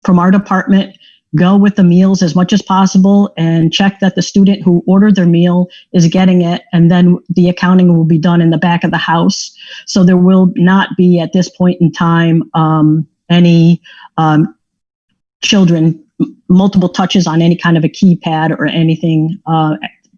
from our department go with the meals as much as possible and check that the student who ordered their meal is getting it, and then the accounting will be done in the back of the house. So there will not be at this point in time any children multiple touches on any kind of a keypad or anything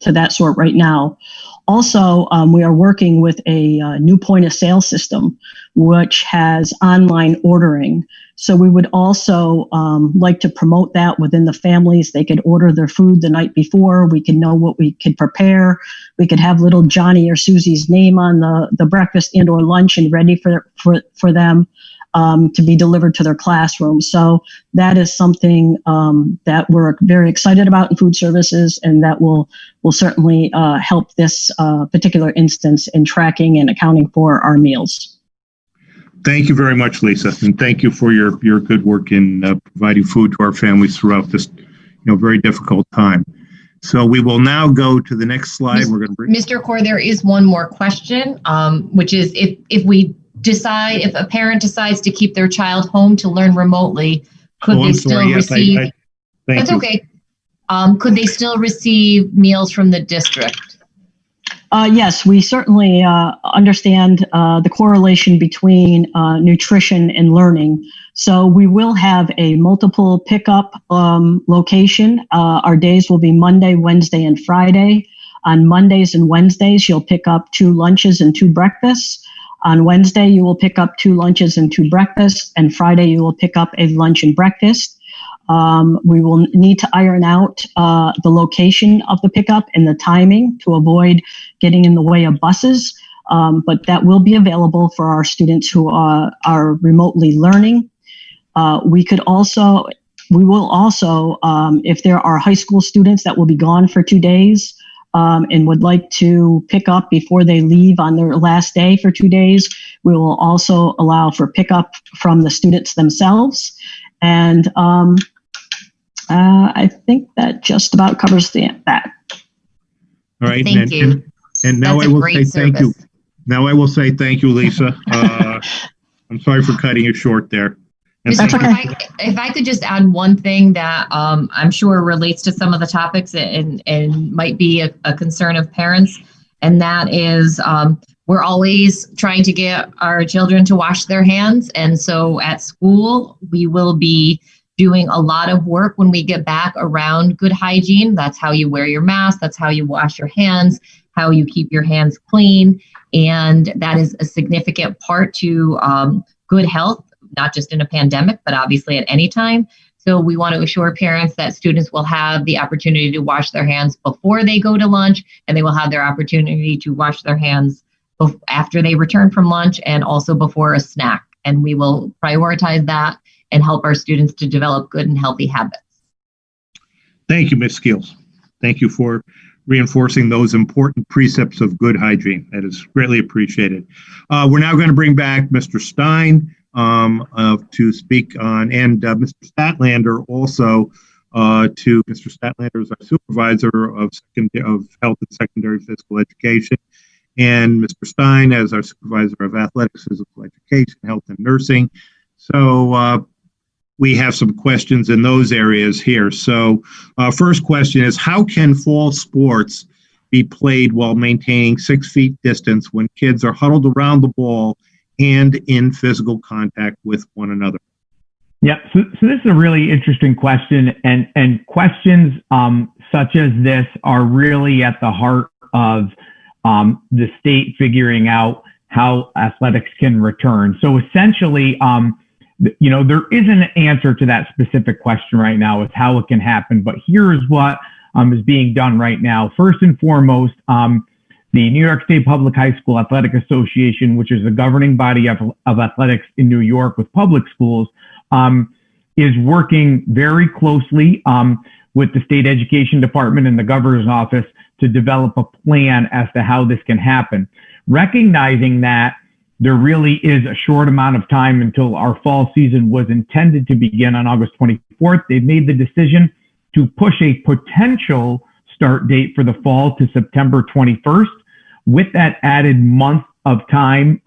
to that sort right now. Also, we are working with a new point of sale system, which has online ordering. So we would also like to promote that within the families. They could order their food the night before. We can know what we could prepare. We could have little Johnny or Susie's name on the breakfast and or lunch and ready for them to be delivered to their classroom. So that is something that we're very excited about in food services, and that will certainly help this particular instance in tracking and accounting for our meals. Thank you very much, Lisa, and thank you for your good work in providing food to our families throughout this very difficult time. So we will now go to the next slide. We're going to Mr. Corr, there is one more question, which is if a parent decides to keep their child home to learn remotely, could they still receive? That's okay. Could they still receive meals from the district? Yes, we certainly understand the correlation between nutrition and learning. So we will have a multiple pickup location. Our days will be Monday, Wednesday, and Friday. On Mondays and Wednesdays, you'll pick up 2 lunches and 2 breakfasts. On Wednesday, you will pick up 2 lunches and 2 breakfasts, and Friday, you will pick up a lunch and breakfast. We will need to iron out the location of the pickup and the timing to avoid getting in the way of buses, but that will be available for our students who are remotely learning. We will also, if there are high school students that will be gone for 2 days, and would like to pick up before they leave on their last day for 2 days, we will also allow for pickup from the students themselves. And I think that just about covers that. All right. Thank you. And now That's I a will great say thank you. Now I will say thank you, Lisa. I'm sorry for cutting you short there. And That's okay. If I could just add one thing that I'm sure relates to some of the topics and might be a concern of parents, and that is we're always trying to get our children to wash their hands. And so at school, we will be doing a lot of work when we get back around good hygiene. That's how you wear your mask. That's how you wash your hands, how you keep your hands clean. And that is a significant part to good health, not just in a pandemic, but obviously at any time. So we want to assure parents that students will have the opportunity to wash their hands before they go to lunch, and they will have their opportunity to wash their hands after they return from lunch and also before a snack. And we will prioritize that and help our students to develop good and healthy habits. thank you, Ms. Skills. Thank you for reinforcing those important precepts of good hygiene. That is greatly appreciated. We're now going to bring back Mr. Stein to speak on, and Mr. Stadtlander also Mr. Stadtlander is our Supervisor of Health and Secondary Physical Education, and Mr. Stein as our Supervisor of Athletics, Physical Education, Health and Nursing. So we have some questions in those areas here. So first question is, how can fall sports be played while maintaining 6 feet distance when kids are huddled around the ball and in physical contact with one another? Yeah, so this is a really interesting question, and questions such as this are really at the heart of the state figuring out how athletics can return. So essentially, there isn't an answer to that specific question right now with how it can happen, but here's what is being done right now. First and foremost, the New York State Public High School Athletic Association, which is the governing body of athletics in New York with public schools, is working very closely with the state education department and the governor's office to develop a plan as to how this can happen. Recognizing that there really is a short amount of time until our fall season was intended to begin on August 24th, they've made the decision to push a potential start date for the fall to September 21st. With that added month of time,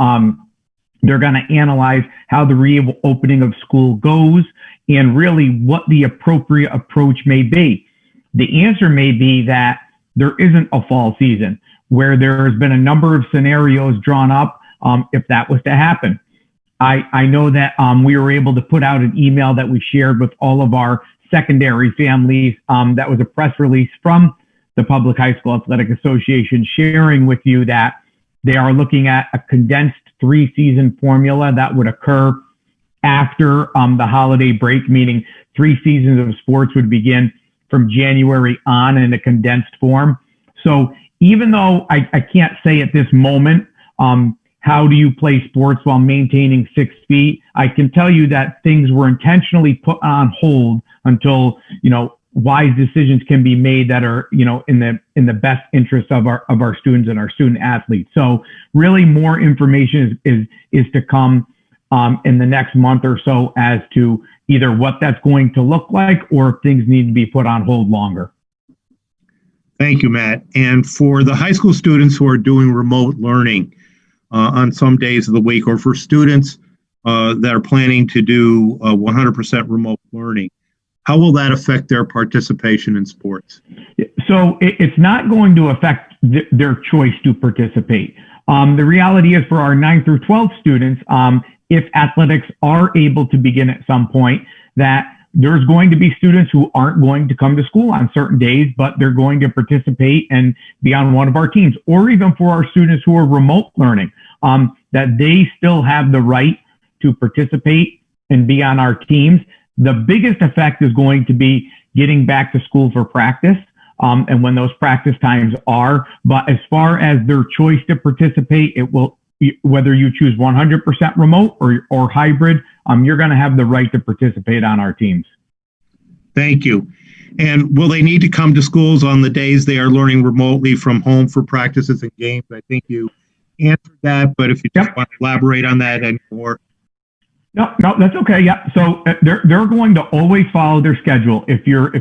they're going to analyze how the reopening of school goes and really what the appropriate approach may be. The answer may be that there isn't a fall season, where there has been a number of scenarios drawn up if that was to happen. I know that we were able to put out an email that we shared with all of our secondary families. That was a press release from the Public High School Athletic Association sharing with you that they are looking at a condensed 3-season formula that would occur after the holiday break, meaning 3 seasons of sports would begin from January on in a condensed form. So even though I can't say at this moment, how do you play sports while maintaining 6 feet, I can tell you that things were intentionally put on hold until, wise decisions can be made that are, in the best interest of our students and our student athletes. So really more information is to come in the next month or so as to either what that's going to look like or if things need to be put on hold longer. Thank you, Matt. And for the high school students who are doing remote learning on some days of the week, or for students that are planning to do 100% remote learning, how will that affect their participation in sports? So it's not going to affect their choice to participate. The reality is for our 9 through 12 students, if athletics are able to begin at some point, that there's going to be students who aren't going to come to school on certain days, but they're going to participate and be on one of our teams, or even for our students who are remote learning, that they still have the right to participate and be on our teams. The biggest effect is going to be getting back to school for practice, and when those practice times are. But as far as their choice to participate, it will, whether you choose 100% remote or hybrid, you're going to have the right to participate on our teams. Thank you. And will they need to come to schools on the days they are learning remotely from home for practices and games? I think you answered that, but if you just want to elaborate on that anymore. No, that's okay. Yeah. So they're going to always follow their schedule. If you're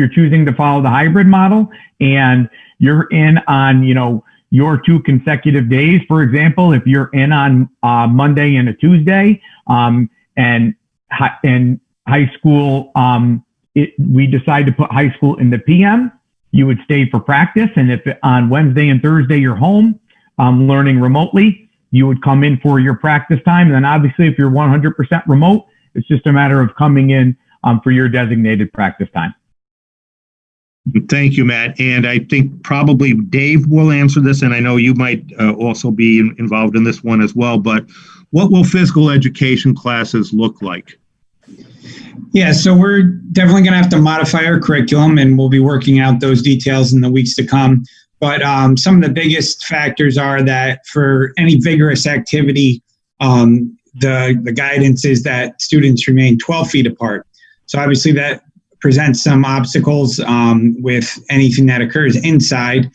choosing to follow the hybrid model and you're in on, your 2 consecutive days, for example, if you're in on Monday and a Tuesday, and high school, we decide to put high school in the PM, you would stay for practice. And if on Wednesday and Thursday you're home learning remotely, you would come in for your practice time. And then obviously if you're 100% remote, it's just a matter of coming in for your designated practice time. Thank you, Matt. And I think probably Dave will answer this, and I know you might also be involved in this one as well, but what will physical education classes look like? Yeah, so we're definitely going to have to modify our curriculum, and we'll be working out those details in the weeks to come. But some of the biggest factors are that for any vigorous activity, the guidance is that students remain 12 feet apart. So obviously that presents some obstacles with anything that occurs inside.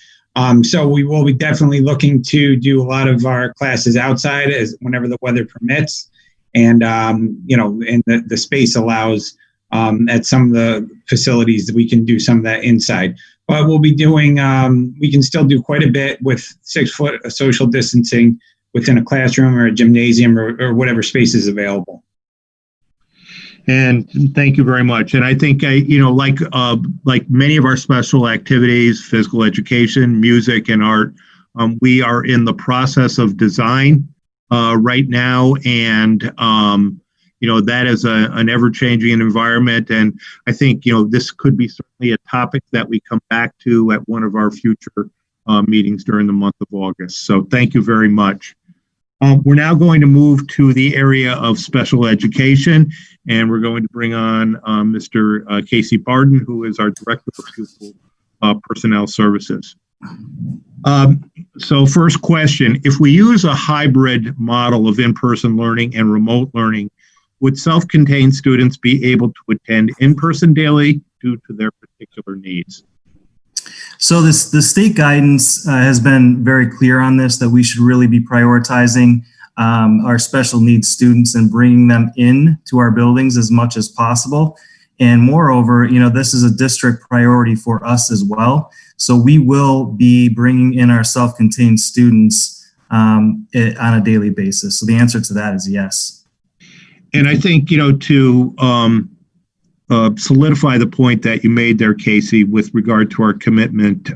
So we will be definitely looking to do a lot of our classes outside whenever the weather permits. And, and the space allows at some of the facilities that we can do some of that inside. But we'll be doing, we can still do quite a bit with 6 foot social distancing within a classroom or a gymnasium or whatever space is available. And thank you very much. And I think, like many of our special activities, physical education, music, and art, we are in the process of design right now. And, that is an ever-changing environment. And I think, this could be certainly a topic that we come back to at one of our future meetings during the month of August. So thank you very much. We're now going to move to the area of special education, and we're going to bring on Mr. Casey Bardin, who is our Director of Pupil Personnel Services. So first question, if we use a hybrid model of in-person learning and remote learning, would self-contained students be able to attend in-person daily due to their particular needs? So the state guidance has been very clear on this, that we should really be prioritizing our special needs students and bringing them in to our buildings as much as possible. And moreover, this is a district priority for us as well. So we will be bringing in our self-contained students on a daily basis. So the answer to that is yes. And I think, to solidify the point that you made there, Casey, with regard to our commitment,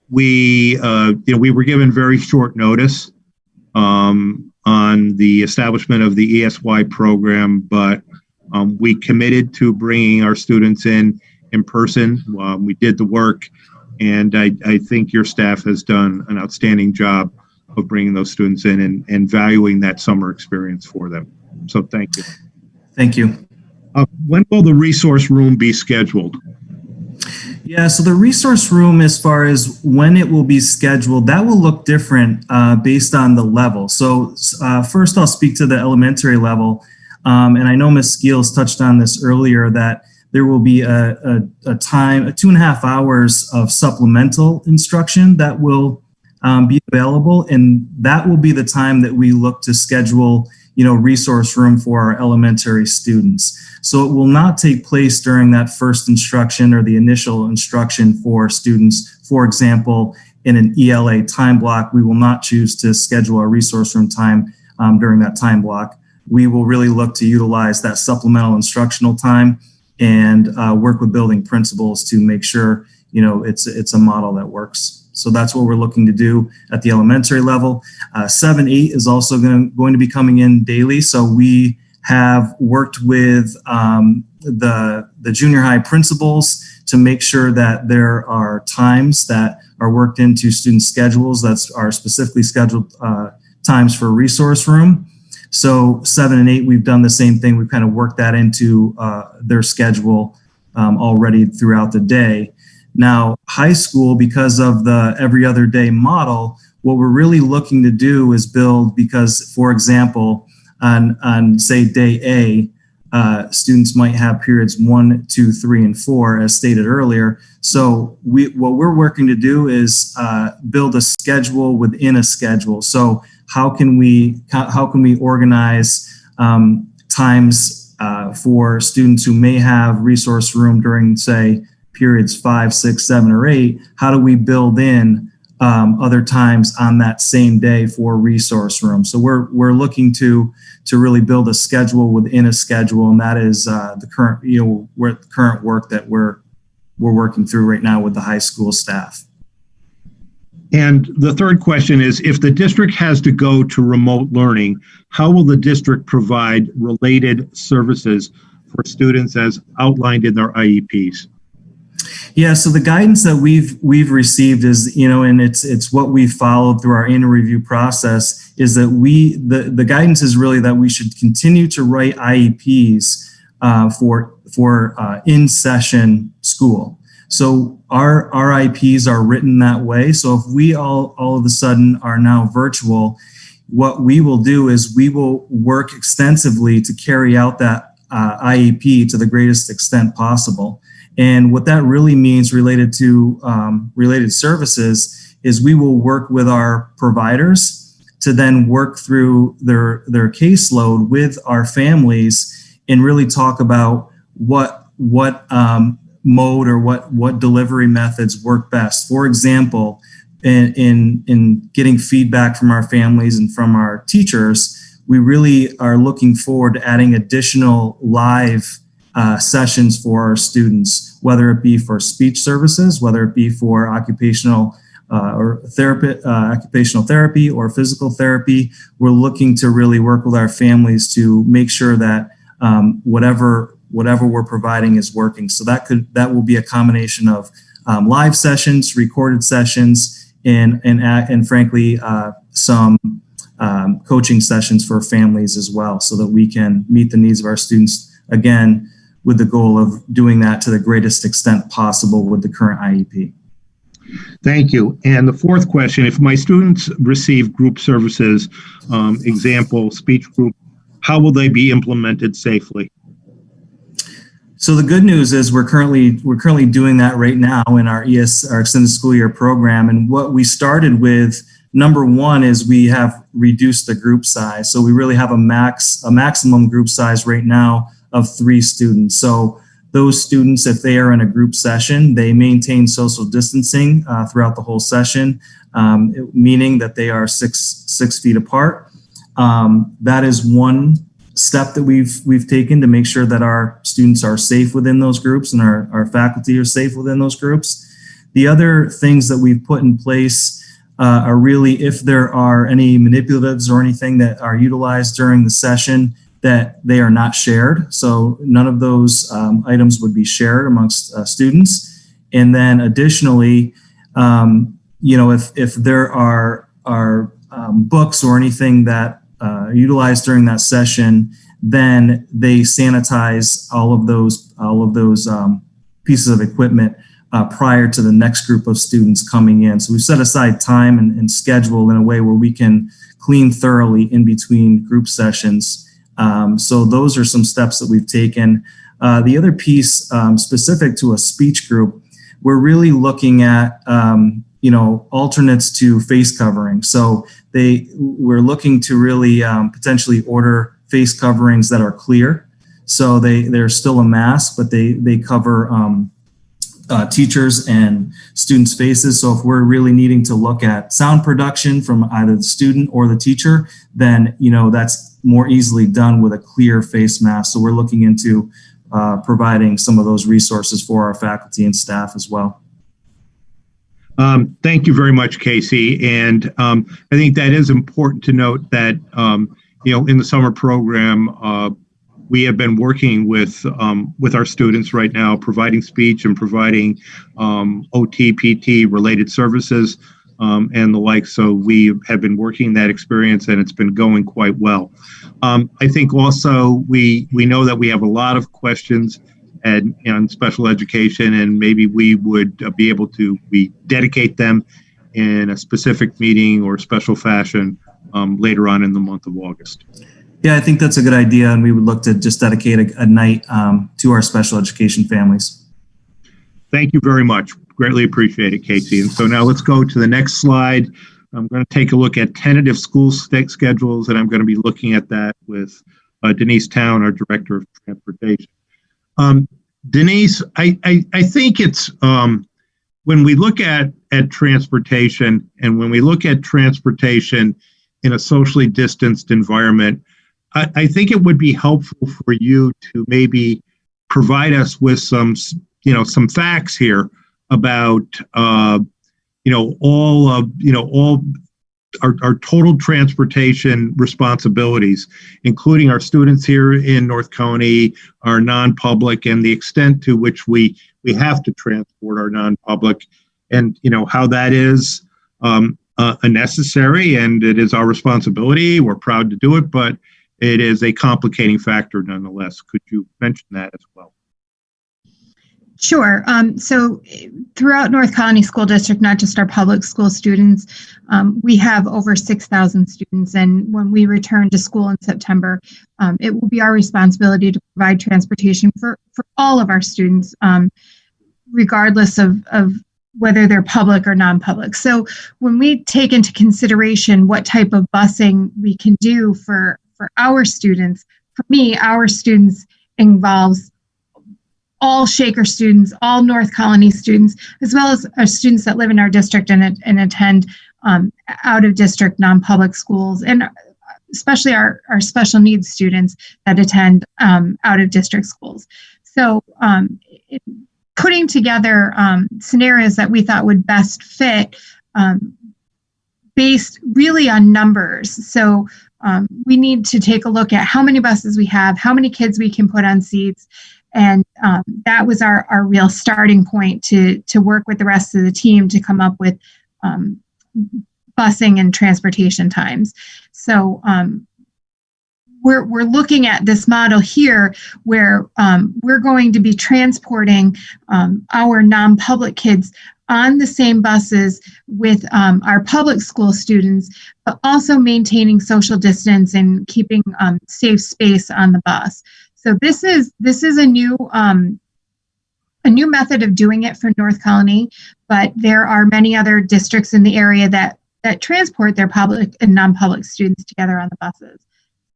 we were given very short notice on the establishment of the ESY program, but we committed to bringing our students in person. We did the work, and I think your staff has done an outstanding job of bringing those students in and valuing that summer experience for them. So thank you. Thank you. When will the resource room be scheduled? Yeah, so the resource room, as far as when it will be scheduled, that will look different based on the level. So first I'll speak to the elementary level. And I know Ms. Skeels touched on this earlier, that there will be a time, 2.5 hours of supplemental instruction that will be available. And that will be the time that we look to schedule resource room for our elementary students. So it will not take place during that first instruction or the initial instruction for students. For example, in an ELA time block, we will not choose to schedule our resource room time during that time block. We will really look to utilize that supplemental instructional time and work with building principals to make sure, it's a model that works. So that's what we're looking to do at the elementary level. 7-8 is also going to be coming in daily. So we have worked with the junior high principals to make sure that there are times that are worked into student schedules that are specifically scheduled times for resource room. So 7 and 8, we've done the same thing. We've kind of worked that into their schedule already throughout the day. Now, high school, because of the every other day model, what we're really looking to do is build, because, for example, on say day A, students might have periods 1, 2, 3, and 4, as stated earlier. So what we're working to do is build a schedule within a schedule. So how can we organize times for students who may have resource room during, say, periods 5, 6, 7, or 8? How do we build in other times on that same day for resource room? So we're looking to really build a schedule within a schedule, and that is the current work that we're working through right now with the high school staff. And the third question is, if the district has to go to remote learning, how will the district provide related services for students as outlined in their IEPs? Yeah, so the guidance that we've received is, and it's what we followed through our annual review process, is that the guidance is really that we should continue to write IEPs for in-session school. So our IEPs are written that way. So if we all of a sudden are now virtual, what we will do is we will work extensively to carry out that IEP to the greatest extent possible. And what that really means related to related services is we will work with our providers to then work through their caseload with our families and really talk about what mode or what delivery methods work best. For example, in getting feedback from our families and from our teachers, we really are looking forward to adding additional live sessions for our students, whether it be for speech services, whether it be for occupational therapy or physical therapy. We're looking to really work with our families to make sure that whatever we're providing is working. So that will be a combination of live sessions, recorded sessions, and frankly some coaching sessions for families as well, so that we can meet the needs of our students, again, with the goal of doing that to the greatest extent possible with the current IEP. Thank you. And the fourth question, if my students receive group services, example, speech group, how will they be implemented safely? So the good news is we're currently doing that right now in our extended school year program. And what we started with, number one, is we have reduced the group size. So we really have a maximum group size right now of 3 students. So those students, if they are in a group session, they maintain social distancing throughout the whole session, meaning that they are 6 feet apart. That is one step that we've taken to make sure that our students are safe within those groups and our faculty are safe within those groups. The other things that we've put in place are really, if there are any manipulatives or anything that are utilized during the session, that they are not shared. So none of those items would be shared amongst students. And then additionally, if there are books or anything that utilized during that session, then they sanitize all of those pieces of equipment prior to the next group of students coming in. So we've set aside time and schedule in a way where we can clean thoroughly in between group sessions. So those are some steps that we've taken. The other piece specific to a speech group, we're really looking at alternates to face covering. So we're looking to really potentially order face coverings that are clear. So they're still a mask, but they cover teachers and students' faces. So if we're really needing to look at sound production from either the student or the teacher, then that's more easily done with a clear face mask. So we're looking into providing some of those resources for our faculty and staff as well. Thank you very much, Casey. And I think that is important to note that, in the summer program, we have been working with our students right now, providing speech and providing OT, PT related services and the like. So we have been working that experience, and it's been going quite well. I think also we know that we have a lot of questions on special education, and maybe we would be able to dedicate them in a specific meeting or special fashion later on in the month of August. Yeah, I think that's a good idea, and we would look to just dedicate a night to our special education families. Thank you very much. Greatly appreciate it, Casey. And so now let's go to the next slide. I'm going to take a look at tentative school schedules, and I'm going to be looking at that with Denise Towne, our Director of Transportation. Denise, I think it's when we look at transportation, and when we look at transportation in a socially distanced environment, I think it would be helpful for you to maybe provide us with some facts here about, all our total transportation responsibilities, including our students here in North County, our non-public, and the extent to which we have to transport our non-public, and how that is a necessary, and it is our responsibility. We're proud to do it, but it is a complicating factor nonetheless. Could you mention that as well? Sure. So throughout North Colony School District, not just our public school students, we have over 6,000 students. And when we return to school in September, it will be our responsibility to provide transportation for all of our students, regardless of whether they're public or non-public. So when we take into consideration what type of busing we can do for our students, for me, our students involves all Shaker students, all North Colony students, as well as our students that live in our district and attend out-of-district non-public schools, and especially our special needs students that attend out-of-district schools. So putting together scenarios that we thought would best fit based really on numbers. So we need to take a look at how many buses we have, how many kids we can put on seats, and that was our real starting point to work with the rest of the team to come up with busing and transportation times. So we're looking at this model here where we're going to be transporting our non-public kids on the same buses with our public school students, but also maintaining social distance and keeping safe space on the bus. So this is a new method of doing it for North Colony, but there are many other districts in the area that transport their public and non-public students together on the buses.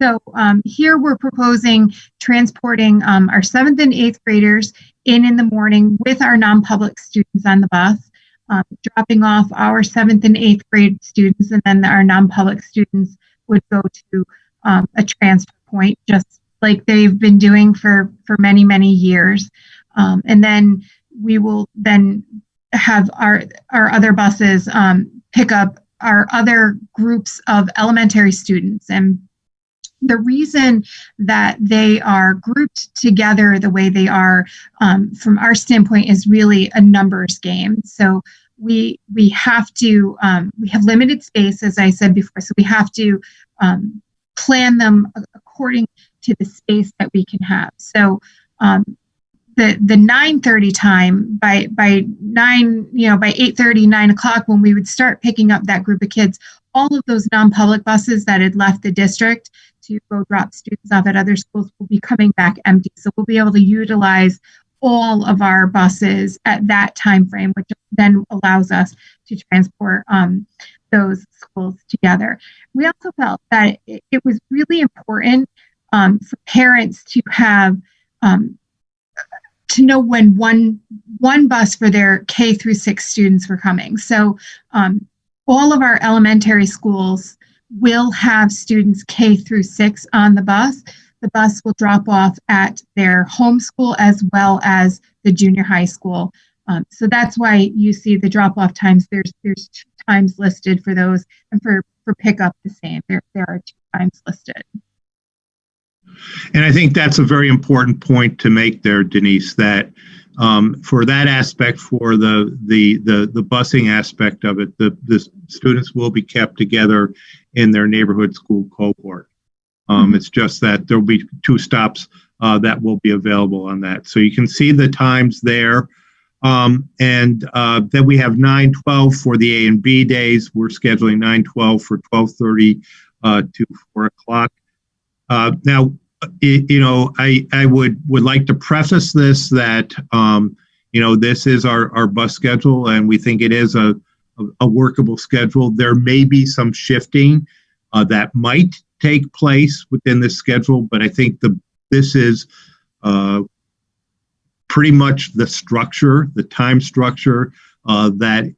So here we're proposing transporting our 7th and 8th graders in the morning with our non-public students on the bus, dropping off our 7th and 8th grade students, and then our non-public students would go to a transfer point, just like they've been doing for many, many years. And then we will then have our other buses pick up our other groups of elementary students. And the reason that they are grouped together the way they are, from our standpoint, is really a numbers game. So we have to, we have limited space, as I said before, so we have to plan them according to the space that we can have. So the 9:30 time, by 8:30, 9 o'clock, when we would start picking up that group of kids, all of those non-public buses that had left the district to go drop students off at other schools will be coming back empty. So we'll be able to utilize all of our buses at that time frame, which then allows us to transport those schools together. We also felt that it was really important for parents to have to know when one bus for their K through 6 students were coming. So all of our elementary schools will have students K through 6 on the bus. The bus will drop off at their home school as well as the junior high school. So that's why you see the drop-off times. There's 2 times listed for those, and for pickup the same. There are 2 times listed. And I think that's a very important point to make there, Denise, that for that aspect, for the busing aspect of it, the students will be kept together in their neighborhood school cohort. It's just that there'll be 2 stops that will be available on that. So you can see the times there. And then we have 9:12 for the A and B days. We're scheduling 9:12 for 12:30 to 4 o'clock. Now, I would like to preface this that, this is our bus schedule, and we think it is a workable schedule. There may be some shifting that might take place within this schedule, but I think this is pretty much the structure, the time structure that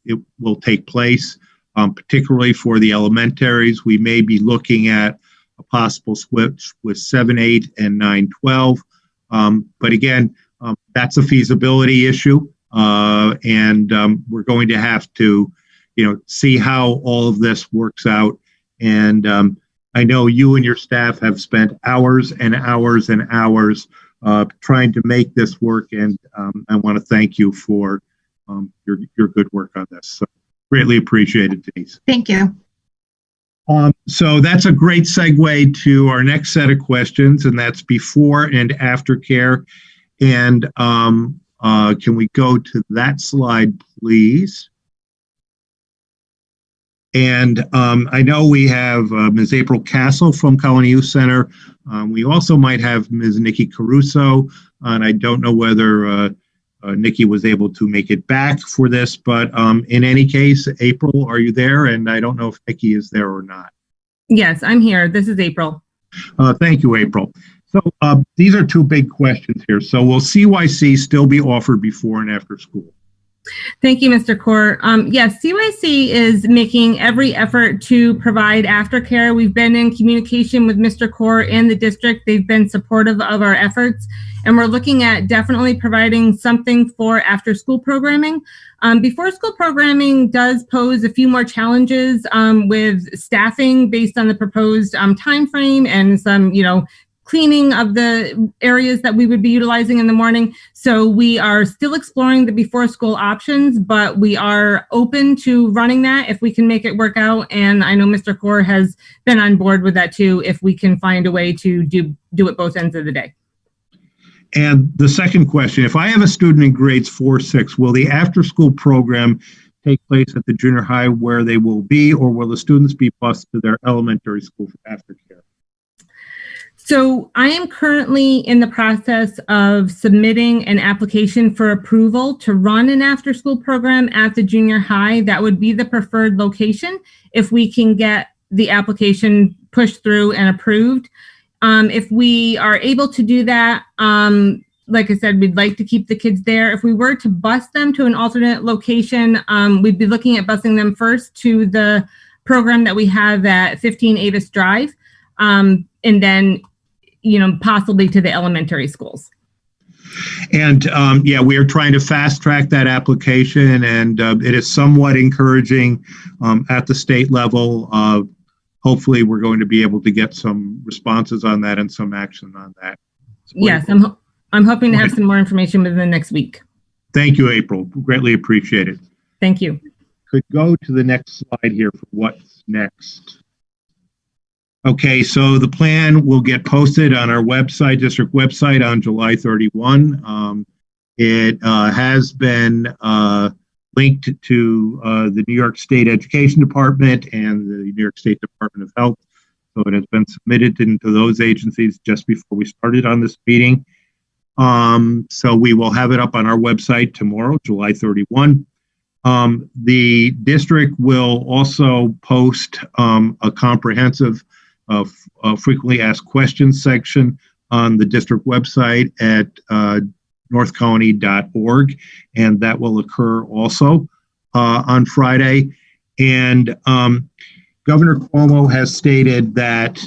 it will take place, particularly for the elementaries. We may be looking at a possible switch with 7-8 and 9-12. But again, that's a feasibility issue. And we're going to have to, see how all of this works out. And I know you and your staff have spent hours and hours and hours trying to make this work. And I want to thank you for your good work on this. So greatly appreciated, Denise. Thank you. So that's a great segue to our next set of questions, and that's before and after care. And can we go to that slide, please? And I know we have Ms. April Castle from Colony Youth Center. We also might have Ms. Nikki Caruso, and I don't know whether Nikki was able to make it back for this, but in any case, April, are you there? And I don't know if Nikki is there or not. Yes, I'm here. This is April. Thank you, April. So these are 2 big questions here. So will CYC still be offered before and after school? Thank you, Mr. Court. Yes, CYC is making every effort to provide aftercare. We've been in communication with Mr. Court and the district. They've been supportive of our efforts, and we're looking at definitely providing something for after-school programming. Before-school programming does pose a few more challenges with staffing based on the proposed time frame and some, cleaning of the areas that we would be utilizing in the morning. So we are still exploring the before school options, but we are open to running that if we can make it work out. And I know Mr. Core has been on board with that too, if we can find a way to do it both ends of the day. And the second question, if I have a student in grades 4-6, will the after school program take place at the junior high where they will be, or will the students be bused to their elementary school for aftercare? So I am currently in the process of submitting an application for approval to run an after-school program at the junior high. That would be the preferred location if we can get the application pushed through and approved. If we are able to do that, like I said, we'd like to keep the kids there. If we were to bus them to an alternate location, we'd be looking at busing them first to the program that we have at 15 Avis Drive, and then possibly to the elementary schools. And we are trying to fast track that application, and it is somewhat encouraging at the state level. Hopefully we're going to be able to get some responses on that and some action on that. Yes, I'm hoping to have some more information within the next week. Thank you, April. Greatly appreciate it. Thank you. Could go to the next slide here for what's next. Okay, so the plan will get posted on our website, district website, on July 31. It has been linked to the New York State Education Department and the New York State Department of Health. So it has been submitted into those agencies just before we started on this meeting. So we will have it up on our website tomorrow, July 31. The district will also post a comprehensive frequently asked questions section on the district website at northcounty.org, and that will occur also on Friday. And Governor Cuomo has stated that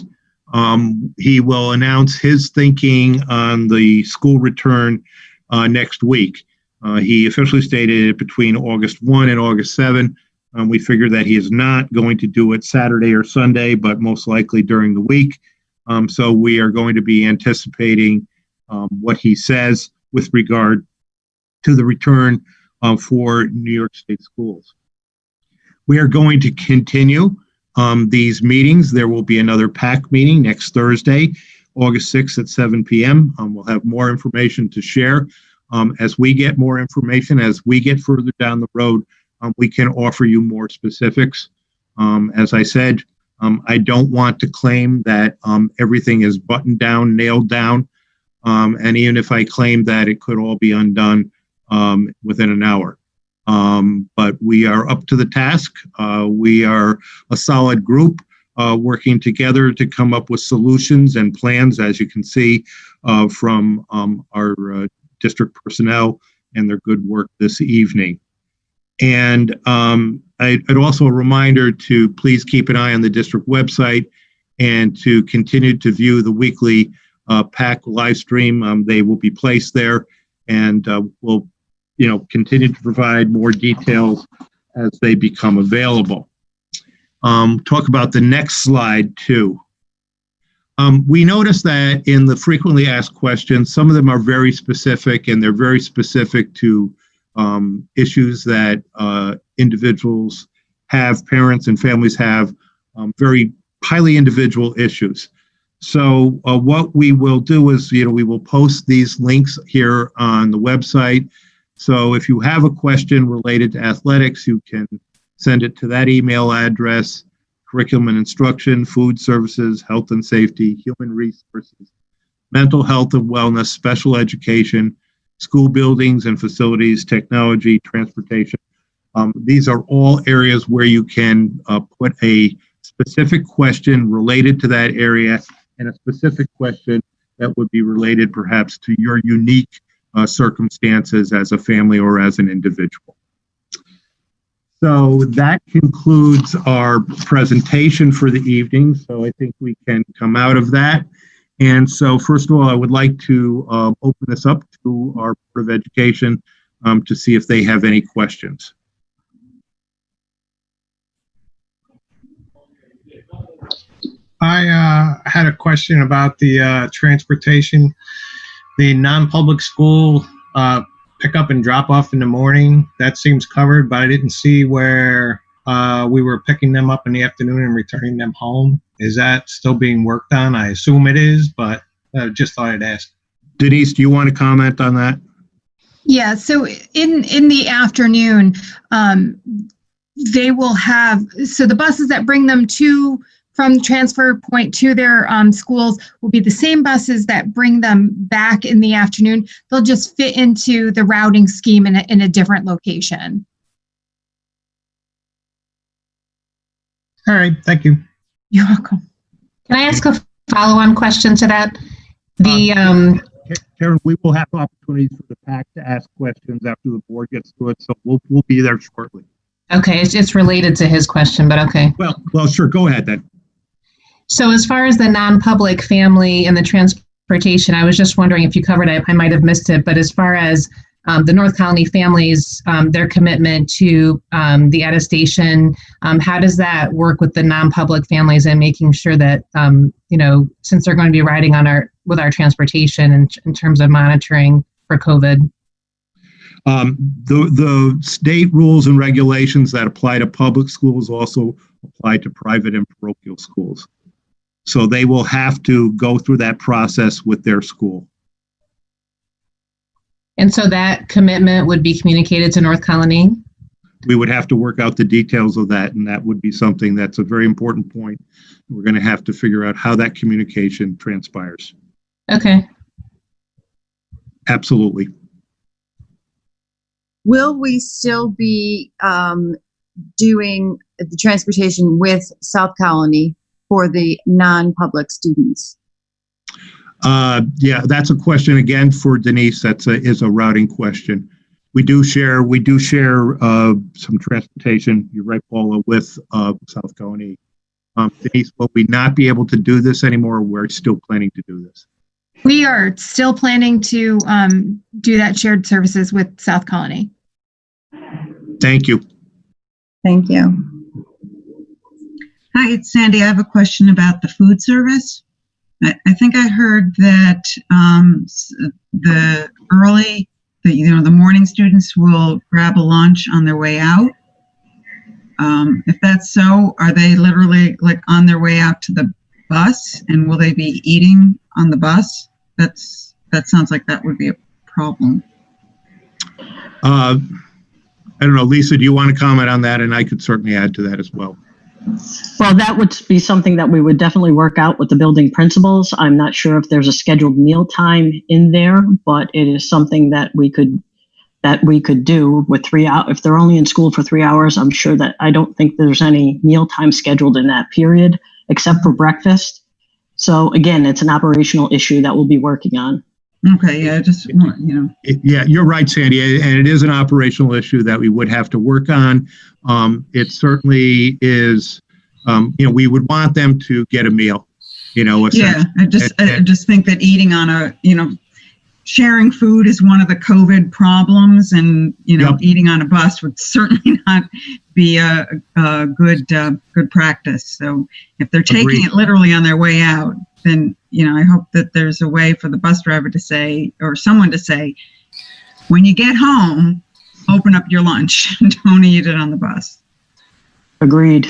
he will announce his thinking on the school return next week. He officially stated it between August 1 and August 7. We figure that he is not going to do it Saturday or Sunday, but most likely during the week. So we are going to be anticipating what he says with regard to the return for New York State schools. We are going to continue these meetings. There will be another PAC meeting next Thursday, August 6th at 7 p.m. We'll have more information to share. As we get more information, as we get further down the road, we can offer you more specifics. As I said, I don't want to claim that everything is buttoned down, nailed down, and even if I claim that, it could all be undone within an hour. But we are up to the task. We are a solid group working together to come up with solutions and plans, as you can see from our district personnel and their good work this evening. And I'd also a reminder to please keep an eye on the district website and to continue to view the weekly PAC live stream. They will be placed there, and we'll continue to provide more details as they become available. Talk about the next slide too. We noticed that in the frequently asked questions, some of them are very specific, and they're very specific to issues that individuals have, parents and families have, very highly individual issues. So what we will do is, we will post these links here on the website. So if you have a question related to athletics, you can send it to that email address: curriculum and instruction, food services, health and safety, human resources, mental health and wellness, special education, school buildings and facilities, technology, transportation. These are all areas where you can put a specific question related to that area and a specific question that would be related perhaps to your unique circumstances as a family or as an individual. So that concludes our presentation for the evening. So I think we can come out of that. And so first of all, I would like to open this up to our Board of Education to see if they have any questions. I had a question about the transportation. The non-public school pick up and drop off in the morning, that seems covered, but I didn't see where we were picking them up in the afternoon and returning them home. Is that still being worked on? I assume it is, but just thought I'd ask. Denise, do you want to comment on that? Yeah, so in the afternoon, they will have, so the buses that bring them from the transfer point to their schools will be the same buses that bring them back in the afternoon. They'll just fit into the routing scheme in a different location. All right, thank you. You're welcome. Can I ask a follow-on question to that? Karen, we will have opportunities for the PAC to ask questions after the board gets through it, so we'll be there shortly. Okay, it's related to his question, but okay. Well, sure, go ahead then. So as far as the non-public family and the transportation, I was just wondering if you covered it. I might have missed it, but as far as the North Colony families, their commitment to the attestation, how does that work with the non-public families and making sure that, since they're going to be riding with our transportation in terms of monitoring for COVID? The state rules and regulations that apply to public schools also apply to private and parochial schools. So they will have to go through that process with their school. And so that commitment would be communicated to North Colony? We would have to work out the details of that, and that would be something that's a very important point. We're going to have to figure out how that communication transpires. Okay. Absolutely. Will we still be doing the transportation with South Colony for the non-public students? Yeah, that's a question again for Denise. Is a routing question. We do share some transportation. You're right, Paula, with South Colony. Denise, will we not be able to do this anymore? We're still planning to do this. We are still planning to do that shared services with South Colony. Thank you. Thank you. Hi, it's Sandy. I have a question about the food service. I think I heard that the morning students will grab a lunch on their way out. If that's so, are they literally like on their way out to the bus, and will they be eating on the bus? That sounds like that would be a problem. I don't know, Lisa, do you want to comment on that? And I could certainly add to that as well. Well, that would be something that we would definitely work out with the building principals. I'm not sure if there's a scheduled meal time in there, but it is something that we could do with 3 hours. If they're only in school for 3 hours, I'm sure that I don't think there's any meal time scheduled in that period, except for breakfast. So again, it's an operational issue that we'll be working on. Okay, yeah, just want, Yeah, you're right, Sandy, and it is an operational issue that we would have to work on. It certainly is, we would want them to get a meal, Yeah, I just think that eating on sharing food is one of the COVID problems, and Yep. eating on a bus would certainly not be a good practice. So if they're taking Agreed. it literally on their way out, then I hope that there's a way for the bus driver to say, or someone to say, when you get home, open up your lunch and don't eat it on the bus. Agreed.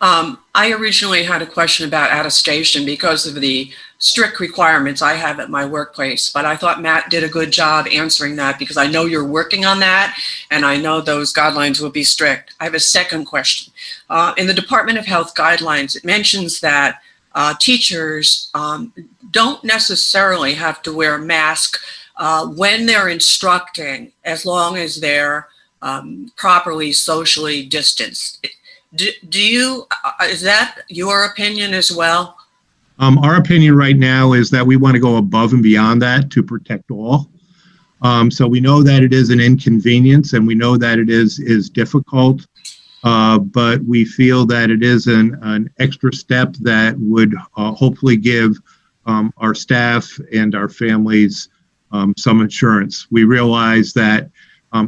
I originally had a question about attestation because of the strict requirements I have at my workplace, but I thought Matt did a good job answering that because I know you're working on that and I know those guidelines will be strict. I have a second question. In the Department of Health guidelines, it mentions that teachers don't necessarily have to wear a mask when they're instructing, as long as they're properly socially distanced. Is that your opinion as well? Our opinion right now is that we want to go above and beyond that to protect all. So we know that it is an inconvenience, and we know that it is difficult, but we feel that it is an extra step that would hopefully give our staff and our families some insurance. We realize that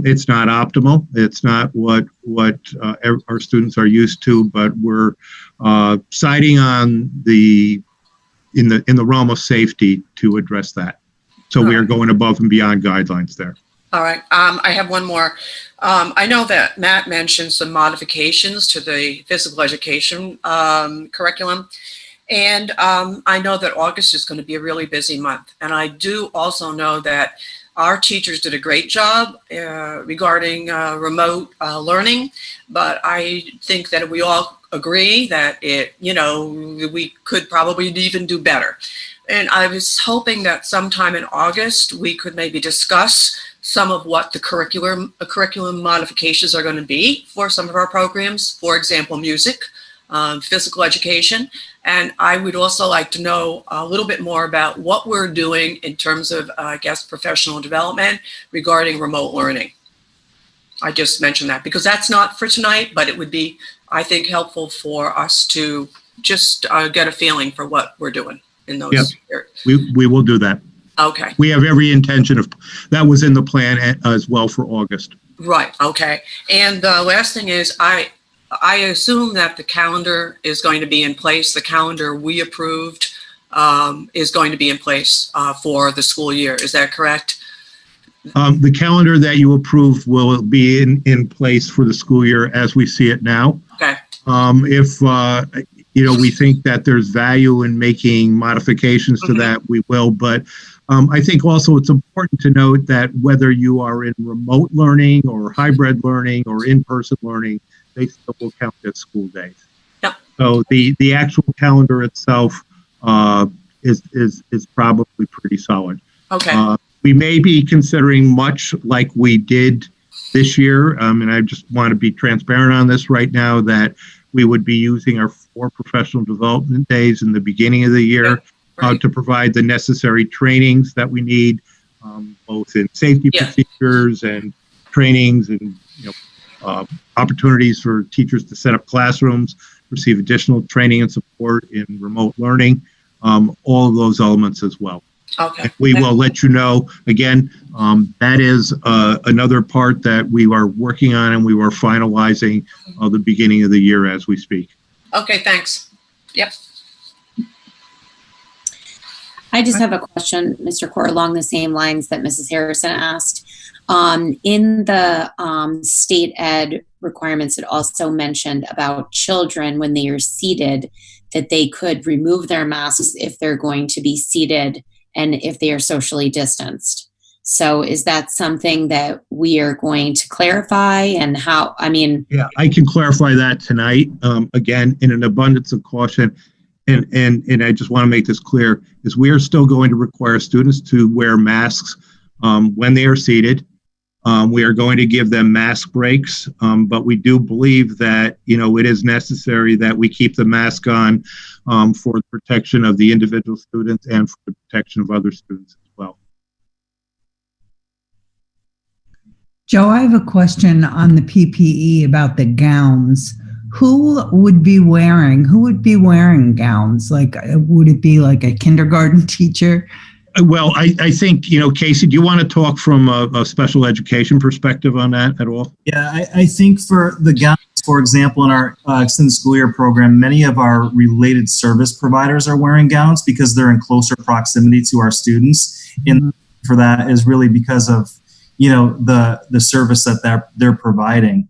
it's not optimal. It's not what our students are used to, but we're siding on in the realm of safety to address that. So we are going above and beyond guidelines there. All right. I have one more. I know that Matt mentioned some modifications to the physical education curriculum. And I know that August is going to be a really busy month. And I do also know that our teachers did a great job regarding remote learning, but I think that we all agree that we could probably even do better. And I was hoping that sometime in August, we could maybe discuss some of what the curriculum modifications are going to be for some of our programs, for example, music, physical education. And I would also like to know a little bit more about what we're doing in terms of, professional development regarding remote learning. I just mentioned that because that's not for tonight, but it would be, I think, helpful for us to just get a feeling for what we're doing in those areas. We will do that. Okay. We have every intention of, that was in the plan as well for August. Right. Okay. And the last thing is, I assume that the calendar is going to be in place. The calendar we approved is going to be in place for the school year. Is that correct? The calendar that you approved will be in place for the school year as we see it now. Okay. If we think that there's value in making modifications to that, we will. But I think also it's important to note that whether you are in remote learning or hybrid learning or in-person learning, they still will count as school days. Yep. So the actual calendar itself is probably pretty solid. Okay. We may be considering much like we did this year, and I just want to be transparent on this right now, that we would be using our 4 professional development days in the beginning of the year to provide the necessary trainings that we need, both in safety procedures and trainings and opportunities for teachers to set up classrooms, receive additional training and support in remote learning, all of those elements as well. Okay. And we will let you know, again, that is another part that we are working on and we were finalizing the beginning of the year as we speak. Okay, thanks. Yep. I just have a question, Mr. Core, along the same lines that Mrs. Harrison asked. In the state ed requirements, it also mentioned about children when they are seated, that they could remove their masks if they're going to be seated and if they are socially distanced. So is that something that we are going to clarify, and how, I mean? Yeah, I can clarify that tonight. Again, in an abundance of caution, and I just want to make this clear, is we are still going to require students to wear masks when they are seated. We are going to give them mask breaks, but we do believe that, it is necessary that we keep the mask on for the protection of the individual students and for the protection of other students as well. Joe, I have a question on the PPE about the gowns. Who would be wearing gowns? Like, would it be like a kindergarten teacher? Well, I think, Casey, do you want to talk from a special education perspective on that at all? Yeah, I think for the gowns, for example, in our extended school year program, many of our related service providers are wearing gowns because they're in closer proximity to our students. And for that is really because of, the service that they're providing.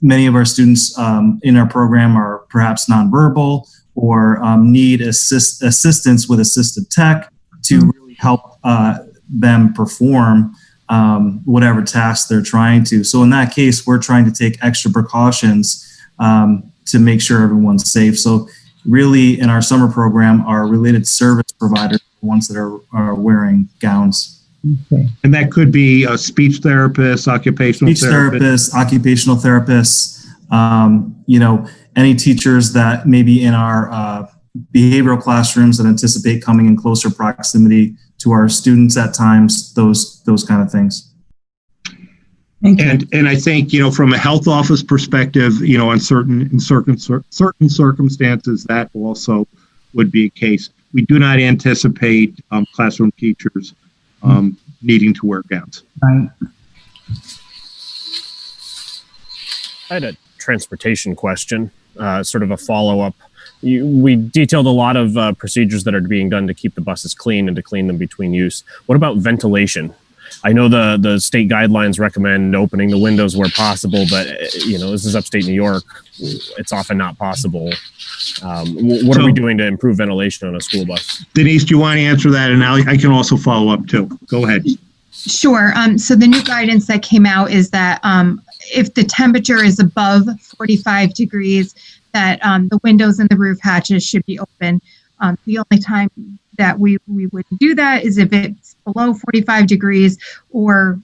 Many of our students in our program are perhaps nonverbal or need assistance with assistive tech to really help them perform whatever task they're trying to. So in that case, we're trying to take extra precautions to make sure everyone's safe. So really in our summer program, our related service providers are the ones that are wearing gowns. Okay. And that could be a speech therapist, occupational occupational therapists, any teachers that maybe in our behavioral classrooms that anticipate coming in closer proximity to our students at times, those kind of things. And I think, from a health office perspective, on certain circumstances, that also would be a case. We do not anticipate classroom teachers needing to wear gowns. Right. I had a transportation question, sort of a follow-up. We detailed a lot of procedures that are being done to keep the buses clean and to clean them between use. What about ventilation? I know the state guidelines recommend opening the windows where possible, but this is upstate New York. It's often not possible. What are we doing to improve ventilation on a school bus? Denise, do you want to answer that? And I can also follow up too. Go ahead. Sure. So the new guidance that came out is that if the temperature is above 45 degrees, that the windows and the roof hatches should be open. The only time that we would do that is if it's below 45 degrees or,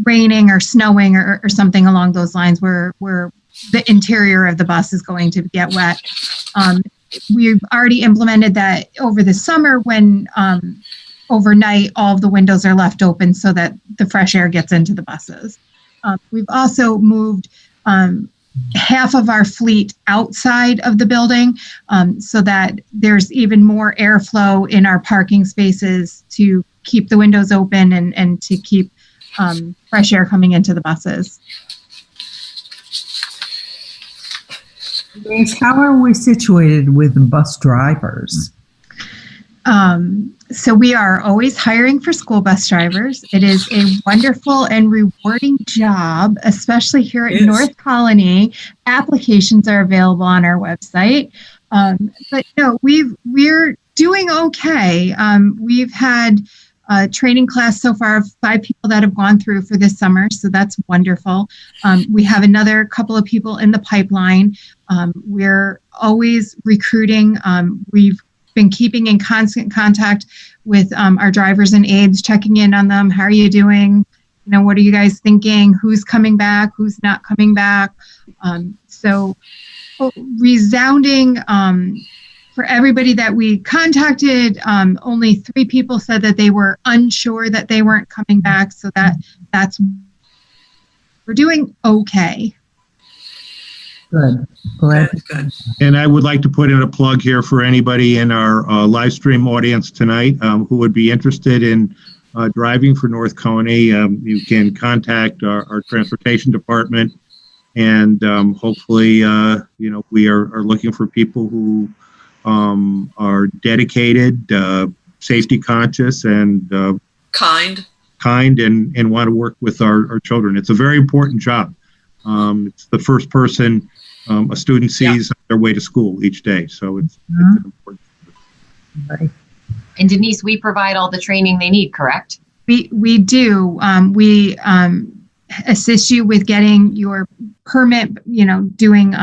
raining or snowing or something along those lines where the interior of the bus is going to get wet. We've already implemented that over the summer when overnight all of the windows are left open so that the fresh air gets into the buses. We've also moved half of our fleet outside of the building so that there's even more airflow in our parking spaces to keep the windows open and to keep fresh air coming into the buses. How are we situated with bus drivers? So we are always hiring for school bus drivers. It is a wonderful and rewarding job, especially here at North Colony. Applications are available on our website. But no, we're doing okay. We've had a training class so far of 5 people that have gone through for this summer, so that's wonderful. We have another couple of people in the pipeline. We're always recruiting. We've been keeping in constant contact with our drivers and aides, checking in on them. How are you doing? What are you guys thinking? Who's coming back? Who's not coming back? So resounding for everybody that we contacted, only 3 people said that they were unsure that they weren't coming back. So that's we're doing okay. Good. Good. And I would like to put in a plug here for anybody in our live stream audience tonight who would be interested in driving for North Colony. You can contact our transportation department, and hopefully, we are looking for people who are dedicated, safety conscious, and kind and want to work with our children. It's a very important job. It's the first person a student sees on their way to school each day. So it's important. Right. And Denise, we provide all the training they need, correct? We do. We assist you with getting your permit, doing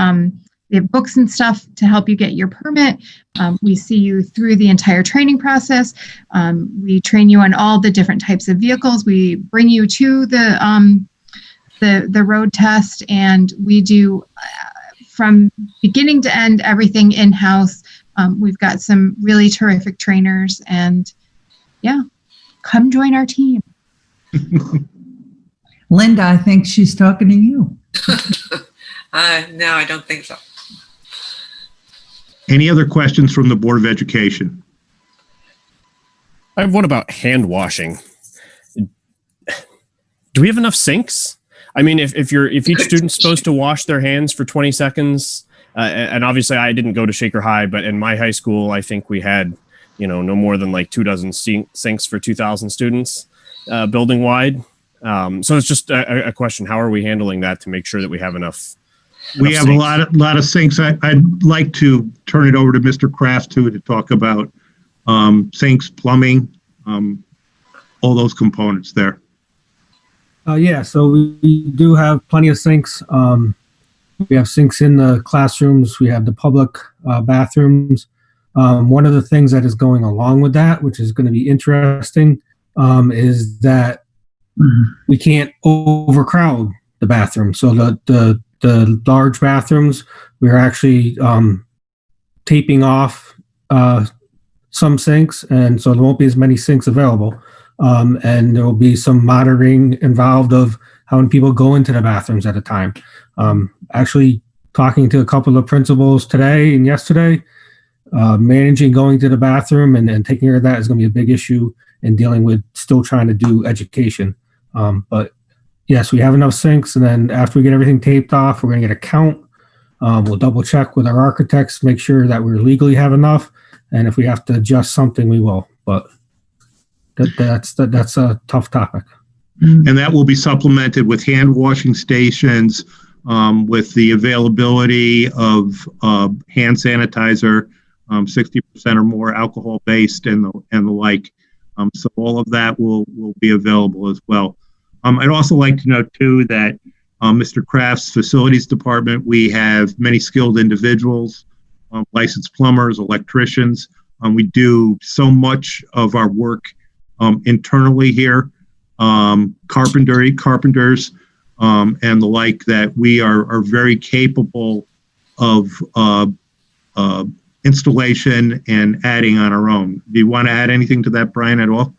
we have books and stuff to help you get your permit. We see you through the entire training process. We train you on all the different types of vehicles. We bring you to the road test, and we do from beginning to end everything in-house. We've got some really terrific trainers, and come join our team. Linda, I think she's talking to you. No, I don't think so. Any other questions from the Board of Education? I have one about hand washing. Do we have enough sinks? I mean, if each student's supposed to wash their hands for 20 seconds, and obviously I didn't go to Shaker High, but in my high school, I think we had, no more than like 24 sinks for 2,000 students, building wide. So it's just a question: how are we handling that to make sure that we have enough? We have sinks? a lot of sinks. I'd like to turn it over to Mr. Kraft too to talk about sinks, plumbing, all those components there. So we do have plenty of sinks. We have sinks in the classrooms. We have the public bathrooms. One of the things that is going along with that, which is going to be interesting, is that we can't overcrowd the bathroom. So the large bathrooms, we're actually taping off some sinks, and so there won't be as many sinks available. And there will be some monitoring involved of how many people go into the bathrooms at a time. Actually talking to a couple of principals today and yesterday, managing going to the bathroom and taking care of that is going to be a big issue in dealing with still trying to do education. But yes, we have enough sinks, and then after we get everything taped off, we're going to get a count. We'll double check with our architects, make sure that we legally have enough, and if we have to adjust something, we will. But that's a tough topic. And that will be supplemented with hand washing stations, with the availability of hand sanitizer, 60% or more alcohol based, and the like. So all of that will be available as well. I'd also like to note too that Mr. Kraft's facilities department, we have many skilled individuals, licensed plumbers, electricians. We do so much of our work internally here, carpenters, and the like, that we are very capable of installation and adding on our own. Do you want to add anything to that, Brian, at all?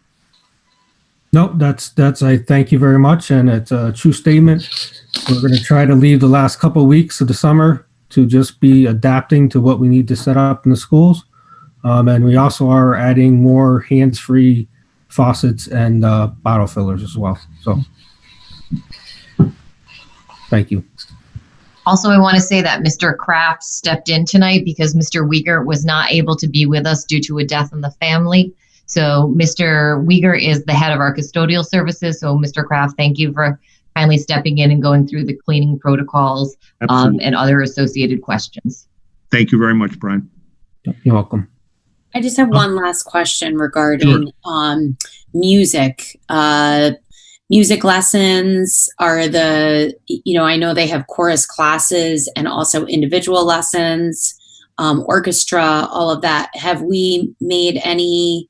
No, that's I thank you very much, and it's a true statement. We're going to try to leave the last couple of weeks of the summer to just be adapting to what we need to set up in the schools, and we also are adding more hands-free faucets and bottle fillers as well. So, thank you. Also, I want to say that Mr. Kraft stepped in tonight because Mr. Uyghur was not able to be with us due to a death in the family. So Mr. Uyghur is the head of our custodial services. So Mr. Kraft, thank you for kindly stepping in and going through the cleaning protocols and other associated questions. Thank you very much, Brian. You're welcome. I just have one last question regarding music. Music lessons are I know they have chorus classes and also individual lessons, orchestra, all of that. Have we made any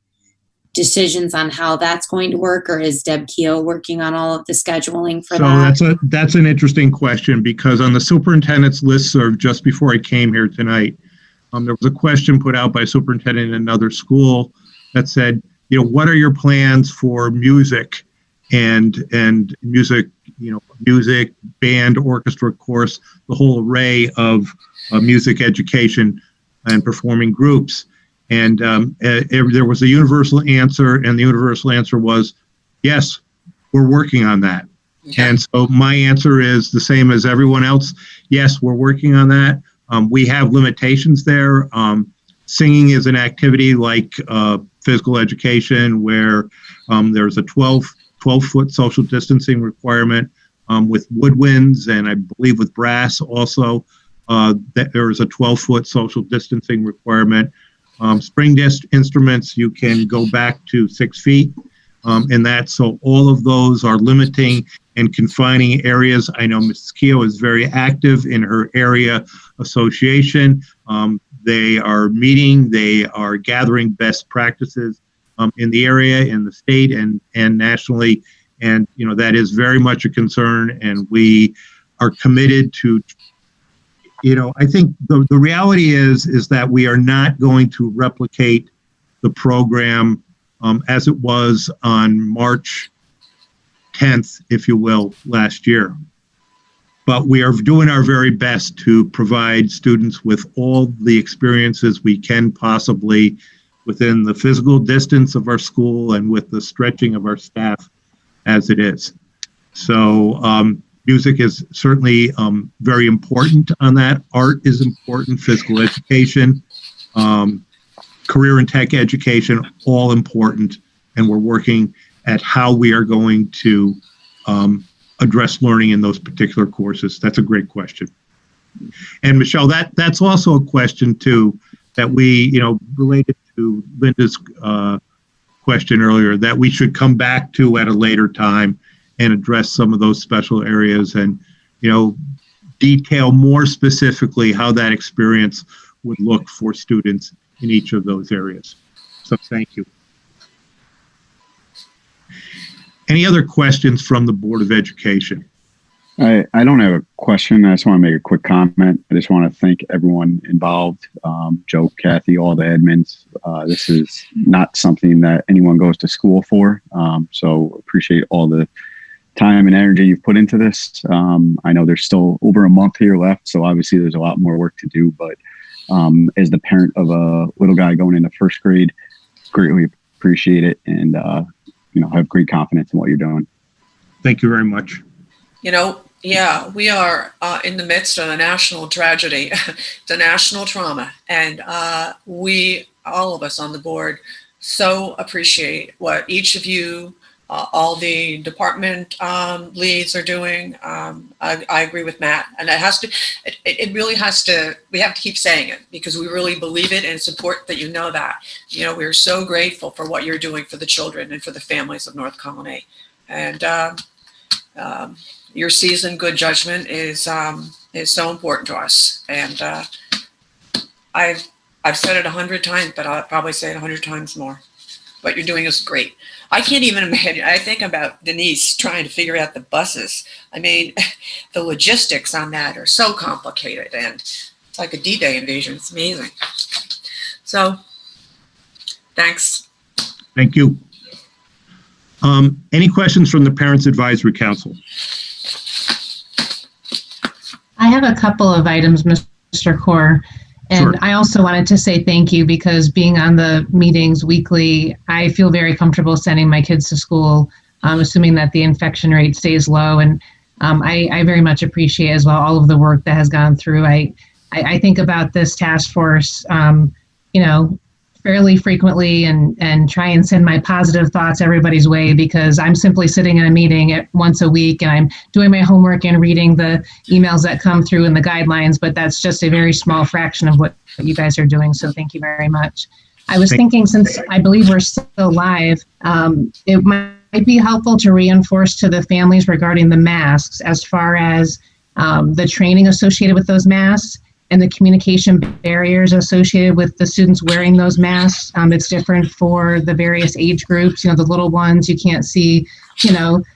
decisions on how that's going to work, or is Deb Keogh working on all of the scheduling for that? So that's an interesting question, because on the superintendent's listserv just before I came here tonight, there was a question put out by a superintendent in another school that said, what are your plans for music and music, music, band, orchestra, course, the whole array of music education and performing groups. And there was a universal answer, and the universal answer was, yes, we're working on that. Okay. And so my answer is the same as everyone else. Yes, we're working on that. We have limitations there. singing is an activity like physical education where there's a 12-foot social distancing requirement with woodwinds, and I believe with brass also that there is a 12-foot social distancing requirement. String instruments, you can go back to 6 feet, and so all of those are limiting and confining areas. I know Mrs. Keogh is very active in her area association. They are meeting, they are gathering best practices in the area, in the state, and nationally. And, that is very much a concern, and we are committed to, I think the reality is that we are not going to replicate the program as it was on March 10th, if you will, last year. But we are doing our very best to provide students with all the experiences we can possibly within the physical distance of our school and with the stretching of our staff as it is. So music is certainly very important on that. Art is important, physical education, career and tech education, all important. And we're working at how we are going to address learning in those particular courses. That's a great question. And Michelle, that's also a question too, that we, related to Linda's question earlier, that we should come back to at a later time and address some of those special areas and, detail more specifically how that experience would look for students in each of those areas. So thank you. Any other questions from the Board of Education? I don't have a question. I just want to make a quick comment. I just want to thank everyone involved, Joe, Kathy, all the admins. This is not something that anyone goes to school for. So appreciate all the time and energy you've put into this. I know there's still over a month here left, so obviously there's a lot more work to do. But as the parent of a little guy going into first grade, greatly appreciate it, and have great confidence in what you're doing. Thank you very much. Yeah, we are in the midst of a national tragedy, the national trauma, and we, all of us on the board, so appreciate what each of you, all the department leads are doing. I agree with Matt, and it really has to, we have to keep saying it because we really believe it and support that that. We're so grateful for what you're doing for the children and for the families of North Colony. And your seasoned good judgment is so important to us. And I've said it 100 times, but I'll probably say it 100 times more. What you're doing is great. I can't even imagine. I think about Denise trying to figure out the buses. I mean, the logistics on that are so complicated, and it's like a D-Day invasion. It's amazing. So, thanks. Thank you. Any questions from the Parents Advisory Council? I have a couple of items, Mr. Corr. And sure. I also wanted to say thank you because being on the meetings weekly, I feel very comfortable sending my kids to school, assuming that the infection rate stays low. And I very much appreciate as well all of the work that has gone through. I think about this task force, fairly frequently and try and send my positive thoughts everybody's way because I'm simply sitting in a meeting once a week and I'm doing my homework and reading the emails that come through and the guidelines, but that's just a very small fraction of what you guys are doing. So thank you very much. I was thinking, since I believe we're still live, it might be helpful to reinforce to the families regarding the masks as far as the training associated with those masks and the communication barriers associated with the students wearing those masks. It's different for the various age groups. The little ones, you can't see,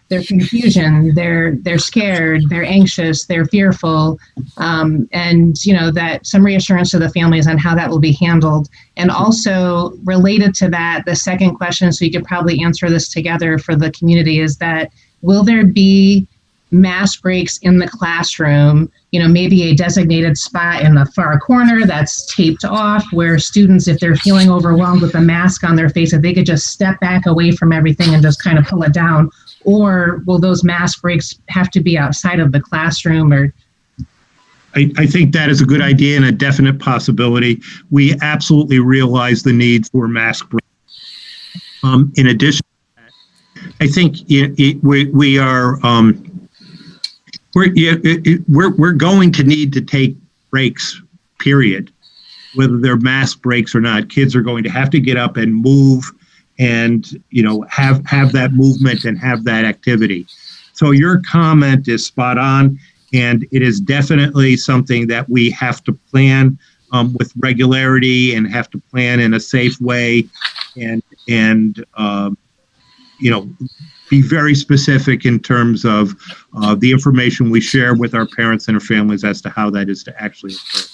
their confusion, they're scared, they're anxious, they're fearful, and that some reassurance to the families on how that will be handled. And also related to that, the second question, so you could probably answer this together for the community, is that will there be mask breaks in the classroom, maybe a designated spot in the far corner that's taped off where students, if they're feeling overwhelmed with a mask on their face, if they could just step back away from everything and just kind of pull it down? Or will those mask breaks have to be outside of the classroom? Or I think that is a good idea and a definite possibility. We absolutely realize the need for mask breaks. In addition to that, I think we're going to need to take breaks, period. Whether they're mask breaks or not, kids are going to have to get up and move and, have that movement and have that activity. So your comment is spot on, and it is definitely something that we have to plan with regularity and have to plan in a safe way and be very specific in terms of the information we share with our parents and our families as to how that is to actually occur.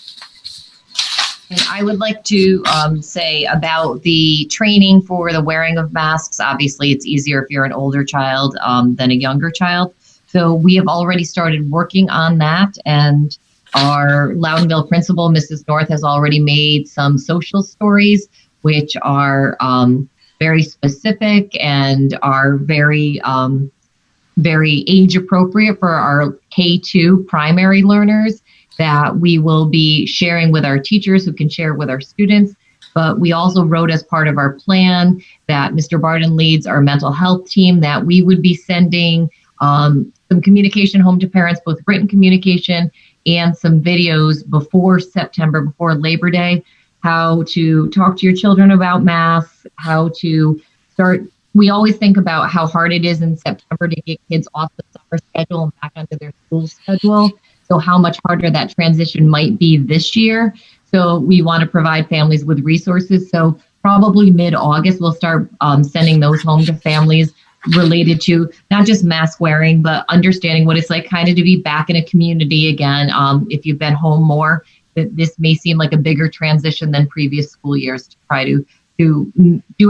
And I would like to say about the training for the wearing of masks. Obviously, it's easier if you're an older child than a younger child. So we have already started working on that. And our Loudonville principal, Mrs. North, has already made some social stories, which are very specific and are very, very age appropriate for our K-2 primary learners, that we will be sharing with our teachers who can share with our students. But we also wrote as part of our plan that Mr. Bardin leads our mental health team, that we would be sending some communication home to parents, both written communication and some videos before September, before Labor Day, how to talk to your children about masks, how to start. We always think about how hard it is in September to get kids off the summer schedule and back onto their school schedule. So how much harder that transition might be this year. So we want to provide families with resources. So probably mid-August, we'll start sending those home to families related to not just mask wearing, but understanding what it's like kind of to be back in a community again. If you've been home more, this may seem like a bigger transition than previous school years, to try to do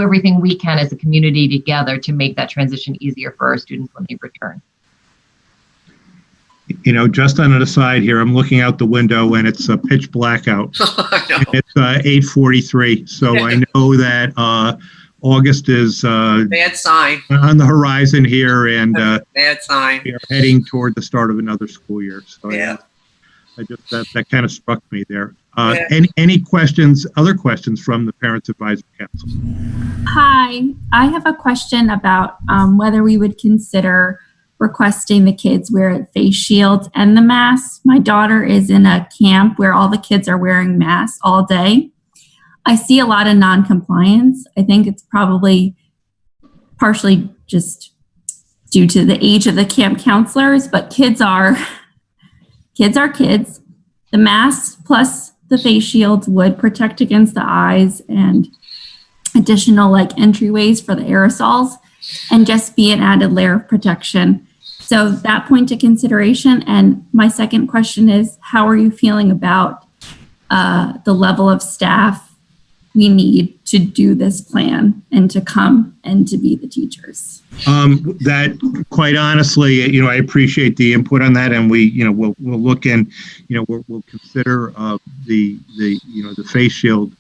everything we can as a community together to make that transition easier for our students when they return. Just on an aside here, I'm looking out the window and it's a pitch blackout. And it's 8:43, so I know that August is bad sign on the horizon here, and bad sign. We are heading toward the start of another school year. So yeah, I just that kind of struck me there. Any questions? Other questions from the Parents Advisory Council? Hi, I have a question about whether we would consider requesting the kids wear face shields and the masks. My daughter is in a camp where all the kids are wearing masks all day. I see a lot of non-compliance. I think it's probably partially just due to the age of the camp counselors, but kids are kids. The masks plus the face shields would protect against the eyes and additional entryways for the aerosols and just be an added layer of protection. So that point to consideration. And my second question is, how are you feeling about the level of staff we need to do this plan and to come and to be the teachers? That, quite honestly, I appreciate the input on that, and we'll look and we'll consider the face shield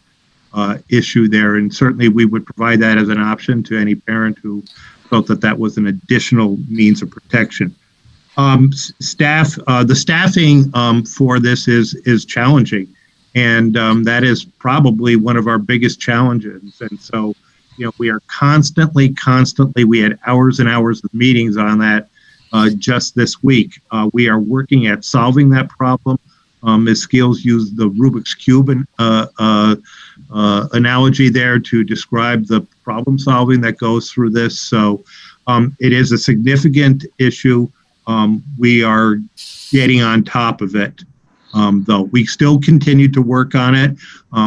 issue there, and certainly we would provide that as an option to any parent who felt that was an additional means of protection. The staffing for this is challenging. And that is probably one of our biggest challenges. And so, we are constantly, we had hours and hours of meetings on that just this week. We are working at solving that problem. Ms. Skills used the Rubik's Cube analogy there to describe the problem solving that goes through this. So it is a significant issue. We are getting on top of it. Though we still continue to work on it.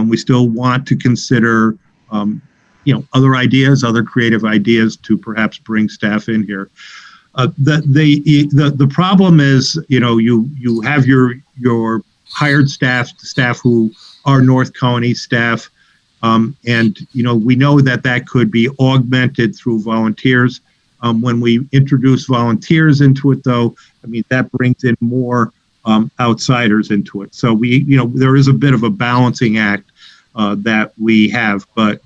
We still want to consider, other ideas, other creative ideas to perhaps bring staff in here. The problem is, you have your hired staff who are North County staff, and we know that could be augmented through volunteers. When we introduce volunteers into it, though, that brings in more outsiders into it. So there is a bit of a balancing act that we have, but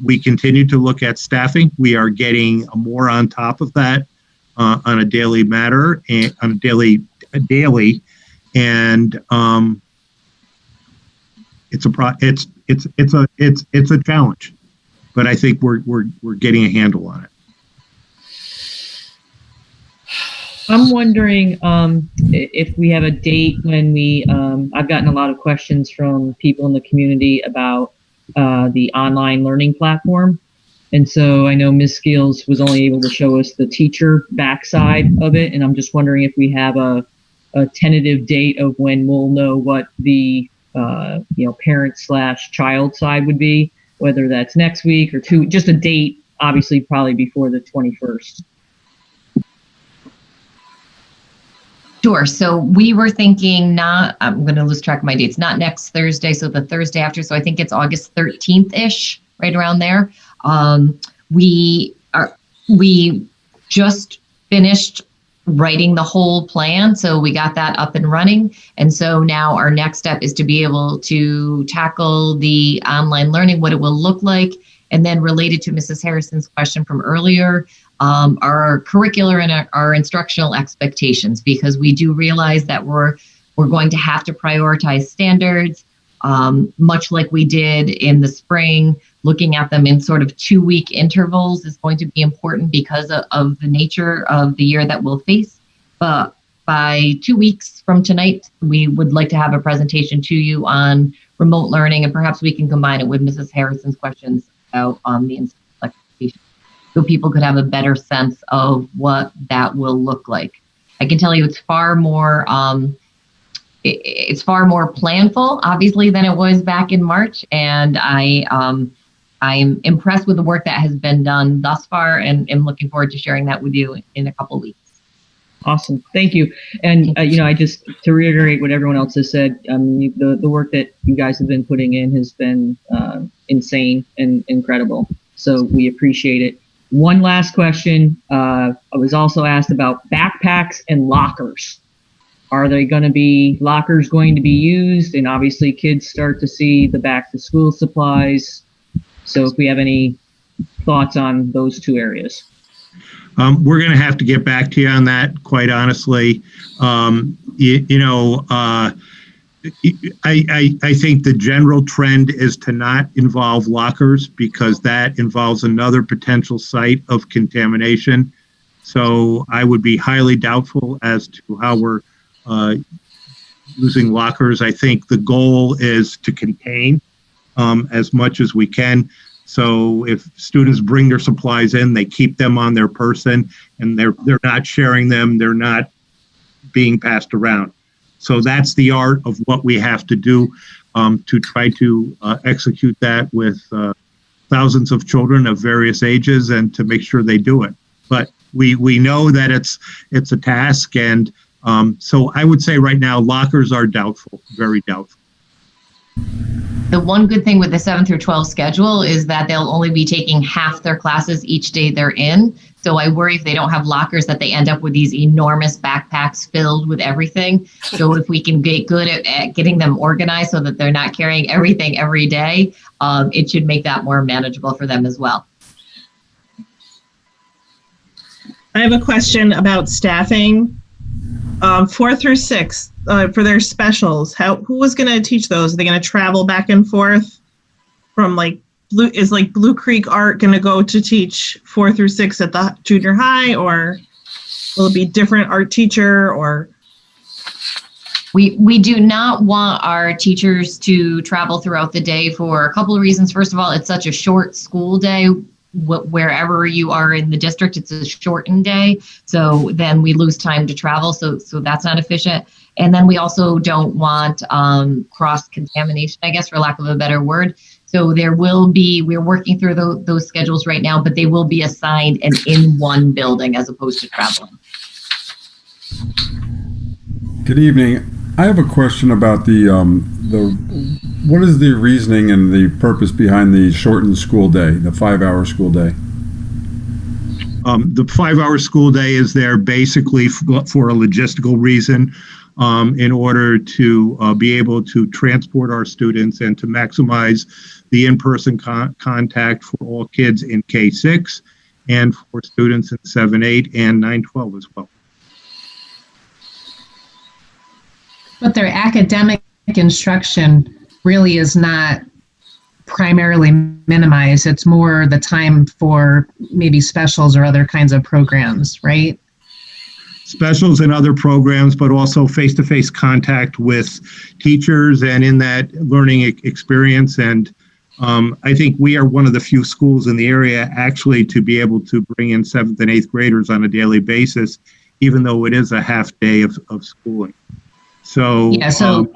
we continue to look at staffing. We are getting more on top of that on a daily matter and on a daily, and it's a challenge, but I think we're getting a handle on it. I'm wondering if we have a date when I've gotten a lot of questions from people in the community about the online learning platform. And so I know Ms. Skills was only able to show us the teacher backside of it. And I'm just wondering if we have a tentative date of when we'll know what the parent/child side would be, whether that's next week or just a date, obviously probably before the 21st. Sure. So we were thinking I'm going to lose track of my dates, not next Thursday. So the Thursday after. So I think it's August 13th-ish, right around there. We just finished writing the whole plan. So we got that up and running. And so now our next step is to be able to tackle the online learning, what it will look like. And then related to Mrs. Harrison's question from earlier, our curricular and our instructional expectations, because we do realize that we're going to have to prioritize standards, much like we did in the spring. Looking at them in sort of 2-week intervals is going to be important because of the nature of the year that we'll face. But by 2 weeks from tonight, we would like to have a presentation to you on remote learning, and perhaps we can combine it with Mrs. Harrison's questions about the expectations, so people could have a better sense of what that will look like. I can tell you it's far more planful, obviously, than it was back in March, and I'm impressed with the work that has been done thus far, and am looking forward to sharing that with you in a couple of weeks. Awesome. Thank you. And, I just, to reiterate what everyone else has said, the work that you guys have been putting in has been insane and incredible. So we appreciate it. One last question. I was also asked about backpacks and lockers. Are they going to be lockers going to be used? And obviously kids start to see the back to school supplies. So if we have any thoughts on those two areas. We're going to have to get back to you on that, quite honestly. I think the general trend is to not involve lockers because that involves another potential site of contamination. So I would be highly doubtful as to how we're using lockers. I think the goal is to contain as much as we can. So if students bring their supplies in, they keep them on their person, and they're not sharing them, they're not being passed around. So that's the art of what we have to do to try to execute that with thousands of children of various ages and to make sure they do it. But we know that it's a task, and so I would say right now lockers are doubtful, very doubtful. The one good thing with the 7 through 12 schedule is that they'll only be taking half their classes each day they're in. So I worry if they don't have lockers that they end up with these enormous backpacks filled with everything. So if we can get good at getting them organized so that they're not carrying everything every day, it should make that more manageable for them as well. I have a question about staffing. 4 through 6 for their specials. Who was going to teach those? Are they going to travel back and forth from Blue Creek Art going to go to teach 4 through 6 at the junior high, or will it be different art teacher? Or we do not want our teachers to travel throughout the day for a couple of reasons. First of all, it's such a short school day. Wherever you are in the district, it's a shortened day. So then we lose time to travel. So that's not efficient. And then we also don't want cross-contamination, I guess, for lack of a better word. So we're working through those schedules right now, but they will be assigned and in one building as opposed to traveling. Good evening. I have a question about what is the reasoning and the purpose behind the shortened school day, the 5-hour school day? The 5-hour school day is there basically for a logistical reason, in order to be able to transport our students and to maximize the in-person contact for all kids in K-6 and for students in 7-8 and 9-12 as well. But their academic instruction really is not primarily minimized. It's more the time for maybe specials or other kinds of programs, right? Specials and other programs, but also face-to-face contact with teachers and in that learning experience. And I think we are one of the few schools in the area actually to be able to bring in 7th and 8th graders on a daily basis, even though it is a half day of schooling. So, yeah, so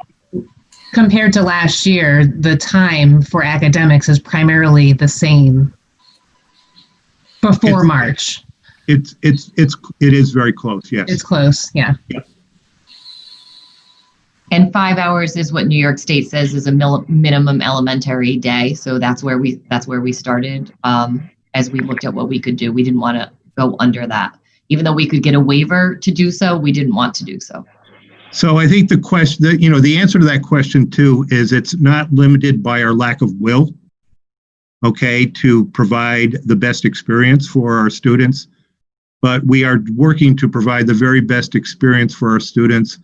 compared to last year, the time for academics is primarily the same before March. It is very close, yes. It's close, yeah. And 5 hours is what New York State says is a minimum elementary day. So that's where we started. As we looked at what we could do, we didn't want to go under that. Even though we could get a waiver to do so, we didn't want to do so. So I think the answer to that question too is it's not limited by our lack of will, okay, to provide the best experience for our students, but we are working to provide the very best experience for our students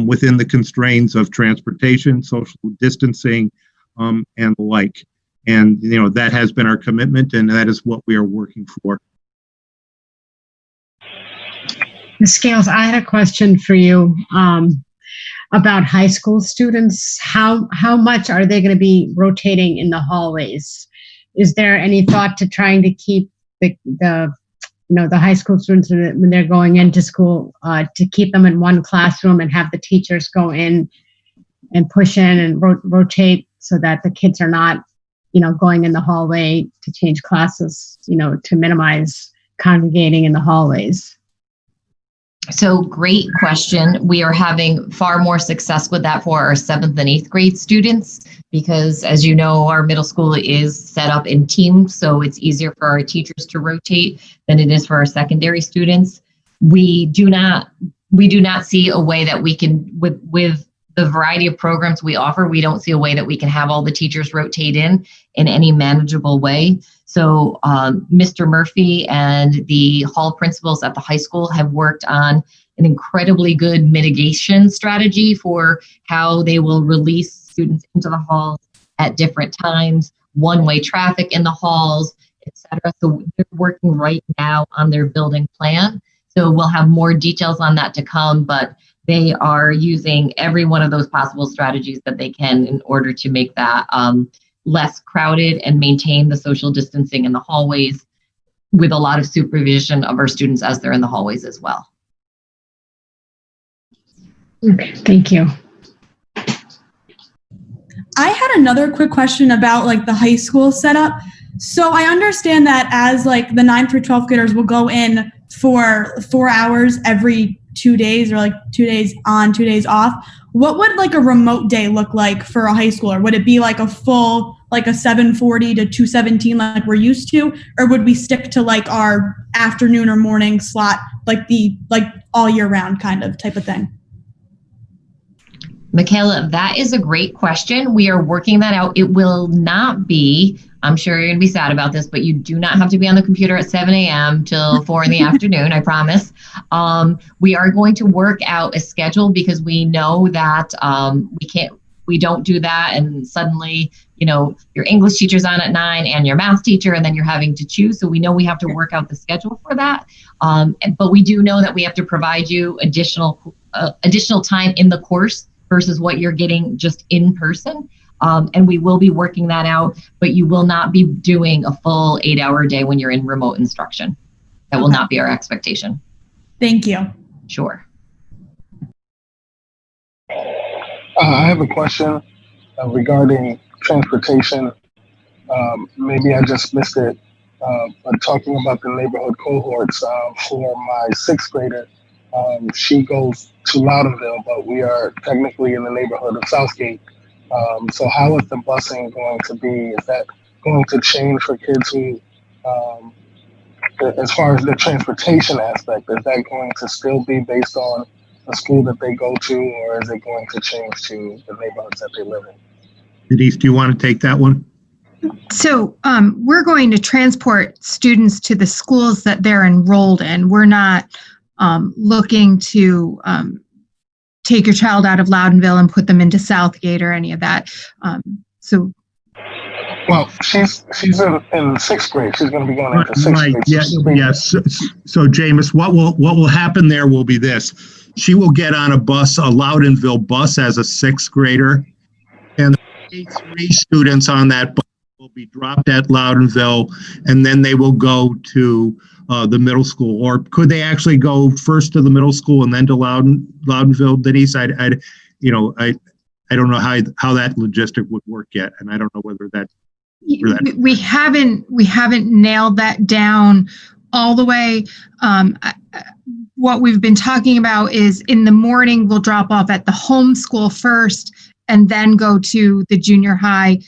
within the constraints of transportation, social distancing, and the like. And, that has been our commitment, and that is what we are working for. Ms. Scales, I had a question for you about high school students. How much are they going to be rotating in the hallways? Is there any thought to trying to keep the high school students when they're going into school to keep them in one classroom and have the teachers go in and push in and rotate so that the kids are not, going in the hallway to change classes, to minimize congregating in the hallways? So great question. We are having far more success with that for our 7th and 8th grade students because, as you know, our middle school is set up in teams, so it's easier for our teachers to rotate than it is for our secondary students. We do not see a way that we can, with the variety of programs we offer, we don't see a way that we can have all the teachers rotate in any manageable way. So Mr. Murphy and the hall principals at the high school have worked on an incredibly good mitigation strategy for how they will release students into the halls at different times, one-way traffic in the halls, etc. So they're working right now on their building plan. So we'll have more details on that to come, but they are using every one of those possible strategies that they can in order to make that less crowded and maintain the social distancing in the hallways with a lot of supervision of our students as they're in the hallways as well. Okay, thank you. I had another quick question about the high school setup. So I understand that as the 9th through 12th graders will go in for 4 hours every 2 days or 2 days on, 2 days off. What would a remote day look like for a high schooler? Would it be a full a 7:40 to 2:17 like we're used to, or would we stick to our afternoon or morning slot the all year round type of thing? Michaela, that is a great question. We are working that out. It will not be, I'm sure you're going to be sad about this, but you do not have to be on the computer at 7 a.m. till 4 in the afternoon, I promise. We are going to work out a schedule because we know that we don't do that and suddenly, your English teacher's on at 9 and your math teacher, and then you're having to choose. So we know we have to work out the schedule for that. But we do know that we have to provide you additional time in the course versus what you're getting just in person. And we will be working that out, but you will not be doing a full 8-hour day when you're in remote instruction. That will not be our expectation. Thank you. Sure. I have a question regarding transportation. Maybe I just missed it, but talking about the neighborhood cohorts for my 6th grader, she goes to Loudonville, but we are technically in the neighborhood of Southgate. So how is the busing going to be? Is that going to change for kids who, as far as the transportation aspect, is that going to still be based on the school that they go to, or is it going to change to the neighborhoods that they live in? Denise, do you want to take that one? So we're going to transport students to the schools that they're enrolled in. We're not looking to take your child out of Loudonville and put them into Southgate or any of that. Well, she's in sixth grade. She's going to be going into sixth Right. grade. Yes. So Jameis, what will happen there will be this. She will get on a Loudonville bus as a sixth grader, and the three students on that bus will be dropped at Loudonville, and then they will go to the middle school. Or could they actually go first to the middle school and then to Loudonville, Denise? I don't know how that logistic would work yet, and I don't know whether that. We haven't nailed that down all the way. What we've been talking about is in the morning we'll drop off at the home school first and then go to the junior high,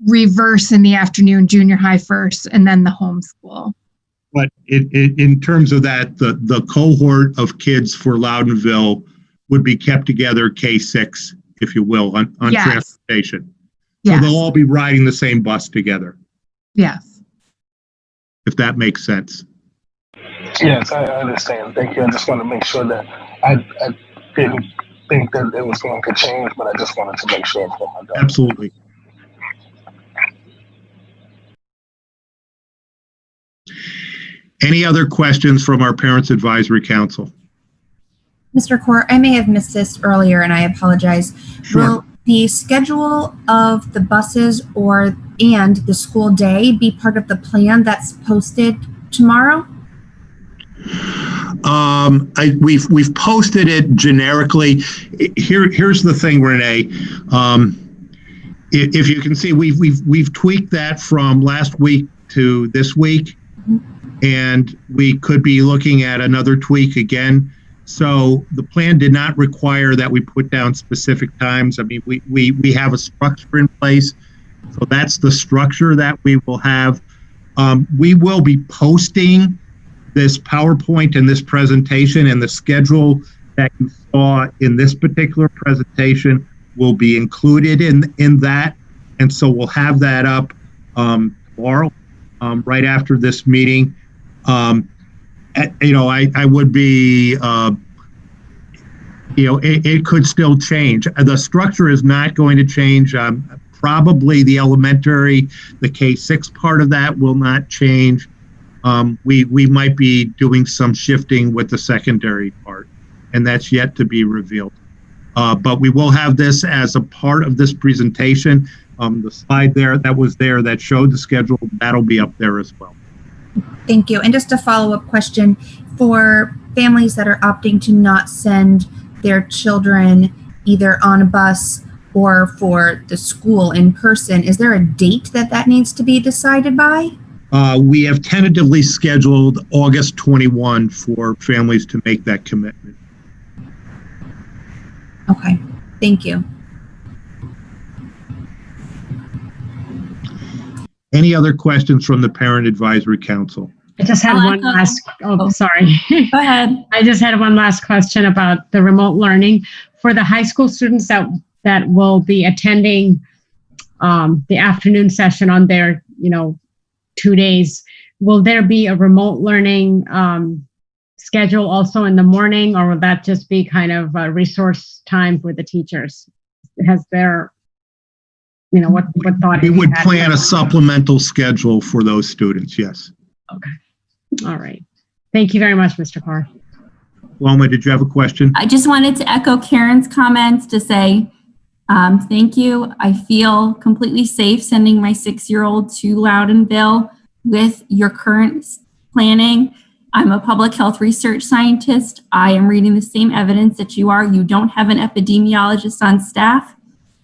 reverse in the afternoon, junior high first, and then the home school. But in terms of that, the cohort of kids for Loudonville would be kept together, K6, if you will, on Yes. transportation. Yes. So they'll all be riding the same bus together, Yes. if that makes sense. Yes, I understand. Thank you. I just want to make sure that I didn't think that it was going to change, but I just wanted to make sure for my daughter. Absolutely. Any other questions from our Parents Advisory Council? Mr. Kaur, I may have missed this earlier and I apologize. Sure. Will the schedule of the buses and the school day be part of the plan that's posted tomorrow? We've posted it generically. Here's the thing, Renee. If you can see, we've tweaked that from last week to this week, and we could be looking at another tweak again. So the plan did not require that we put down specific times. I mean, we have a structure in place. So that's the structure that we will have. We will be posting this PowerPoint and this presentation, and the schedule that you saw in this particular presentation will be included in that. And so we'll have that up tomorrow, right after this meeting. I would be, it could still change. The structure is not going to change. Probably the elementary, the K6 part of that will not change. We might be doing some shifting with the secondary part, and that's yet to be revealed. But we will have this as a part of this presentation. The slide that showed the schedule, that'll be up there as well. Thank you. And just a follow-up question for families that are opting to not send their children either on a bus or for the school in person, is there a date that needs to be decided by? We have tentatively scheduled August 21 for families to make that commitment. Okay, thank you. Any other questions from the Parent Advisory Council? I just had one last, sorry. Go ahead. I just had one last question about the remote learning. For the high school students that will be attending the afternoon session on their, 2 days, will there be a remote learning schedule also in the morning, or will that just be kind of a resource time for the teachers? Has there, what thought? We would plan a supplemental schedule for those students, yes. Okay. All right. Thank you very much, Mr. Carr. Loma, did you have a question? I just wanted to echo Karen's comments to say thank you. I feel completely safe sending my 6-year-old to Loudonville with your current planning. I'm a public health research scientist. I am reading the same evidence that you are. You don't have an epidemiologist on staff,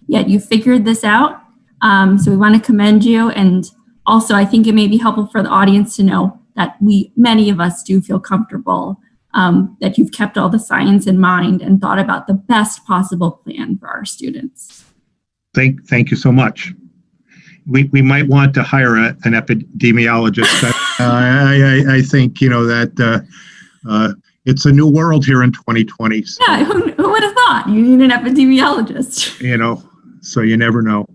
yet you figured this out. So we want to commend you. And also, I think it may be helpful for the audience to know that many of us do feel comfortable that you've kept all the science in mind and thought about the best possible plan for our students. Thank you so much. We might want to hire an epidemiologist. I think, that it's a new world here in 2020. So, yeah, who would have thought? You need an epidemiologist. So you never know.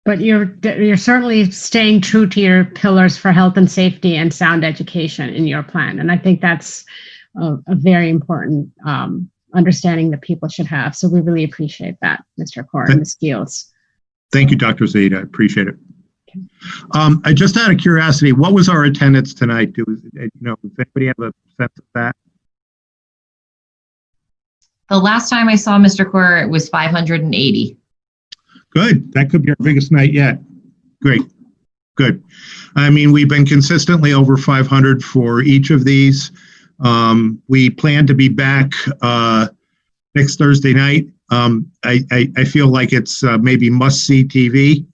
But you're certainly staying true to your pillars for health and safety and sound education in your plan. And I think that's a very important understanding that people should have. So we really appreciate that, Mr. Core and Ms. Giels. Thank you, Dr. Zeta. I appreciate it. I just out of curiosity, what was our attendance tonight? Does anybody have a sense of that? The last time I saw Mr. Core, it was 580. Good. That could be our biggest night yet. Great. Good. I mean, we've been consistently over 500 for each of these. We plan to be back next Thursday night. I feel like it's maybe must-see TV.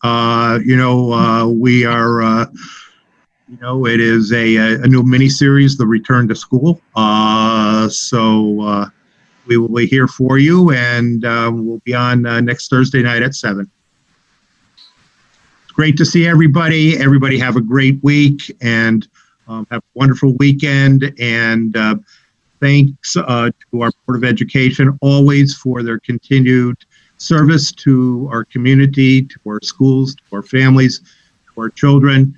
We are, it is a new miniseries, The Return to School. So we will be here for you, and we'll be on next Thursday night at 7. It's great to see everybody. Everybody have a great week, and have a wonderful weekend. And thanks to our Board of Education always for their continued service to our community, to our schools, to our families, to our children.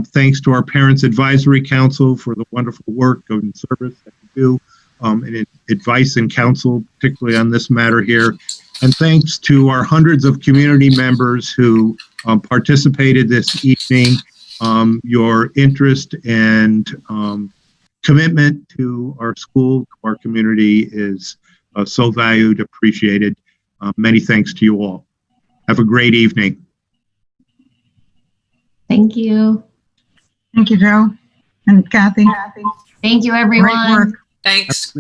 Thanks to our Parents Advisory Council for the wonderful work and service that you do, and advice and counsel, particularly on this matter here. And thanks to our hundreds of community members who participated this evening. Your interest and commitment to our school, to our community is so valued, appreciated. Many thanks to you all. Have a great evening. Thank you. Thank you, Joe and Kathy. Thank you, everyone. Great work. Thanks.